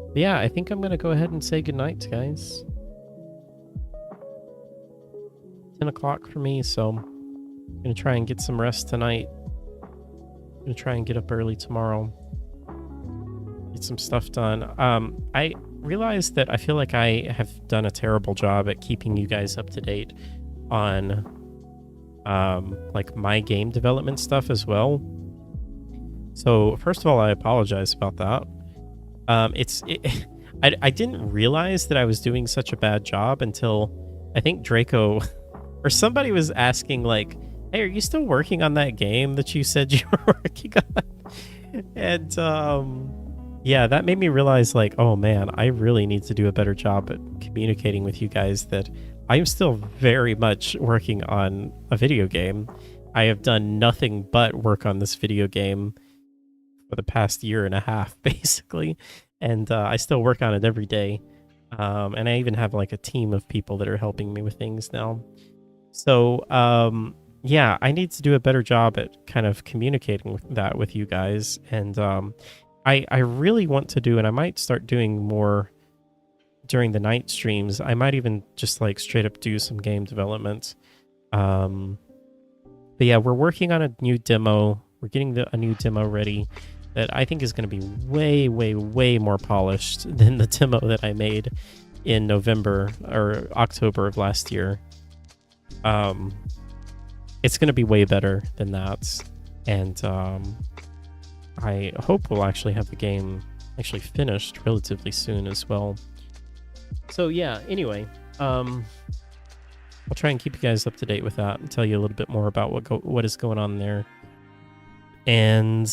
But yeah, I think I'm going to go ahead and say goodnight, guys. 10 o'clock for me, so I'm going to try and get some rest tonight. I'm going to try and get up early tomorrow. Get some stuff done. I realized that I feel like I have done a terrible job at keeping you guys up to date on like my game development stuff as well. So first of all, I apologize about that. I didn't realize that I was doing such a bad job until I think Draco or somebody was asking like, hey, are you still working on that game that you said you were working on? And yeah, that made me realize like, oh man, I really need to do a better job at communicating with you guys that I'm still very much working on a video game. I have done nothing but work on this video game for the past year and a half, basically. And I still work on it every day. And I even have like a team of people that are helping me with things now. So, yeah, I need to do a better job at kind of communicating with you guys. And I really want to do, and I might start doing more during the night streams. I might even just like straight up do some game development. But yeah, we're working on a new demo. We're getting a new demo ready that I think is going to be way, way, way more polished than the demo that I made in November or October of last year. It's going to be way better than that. And I hope we'll actually have the game actually finished relatively soon as well. So yeah, anyway, I'll try and keep you guys up to date with that and tell you a little bit more about what is going on there. And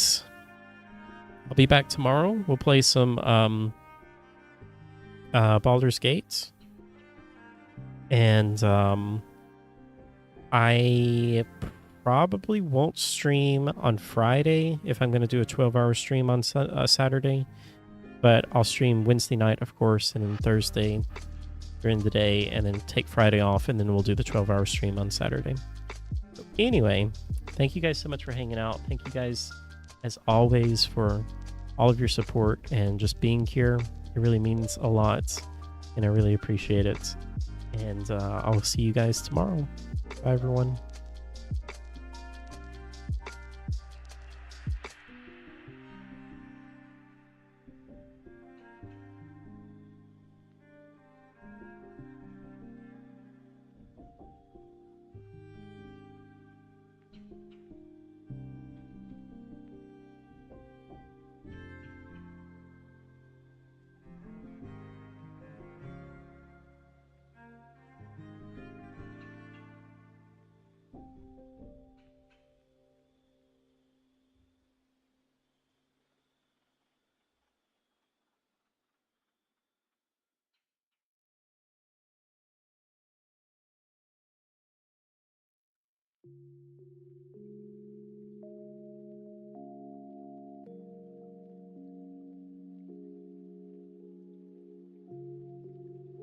I'll be back tomorrow. We'll play some Baldur's Gate. And I probably won't stream on Friday if I'm going to do a 12-hour stream on Saturday. But I'll stream Wednesday night, of course, and then Thursday during the day, and then take Friday off, and then we'll do the 12-hour stream on Saturday. So anyway, thank you guys so much for hanging out. Thank you guys, as always, for all of your support and just being here. It really means a lot, and I really appreciate it. And I'll see you guys tomorrow. Bye, everyone.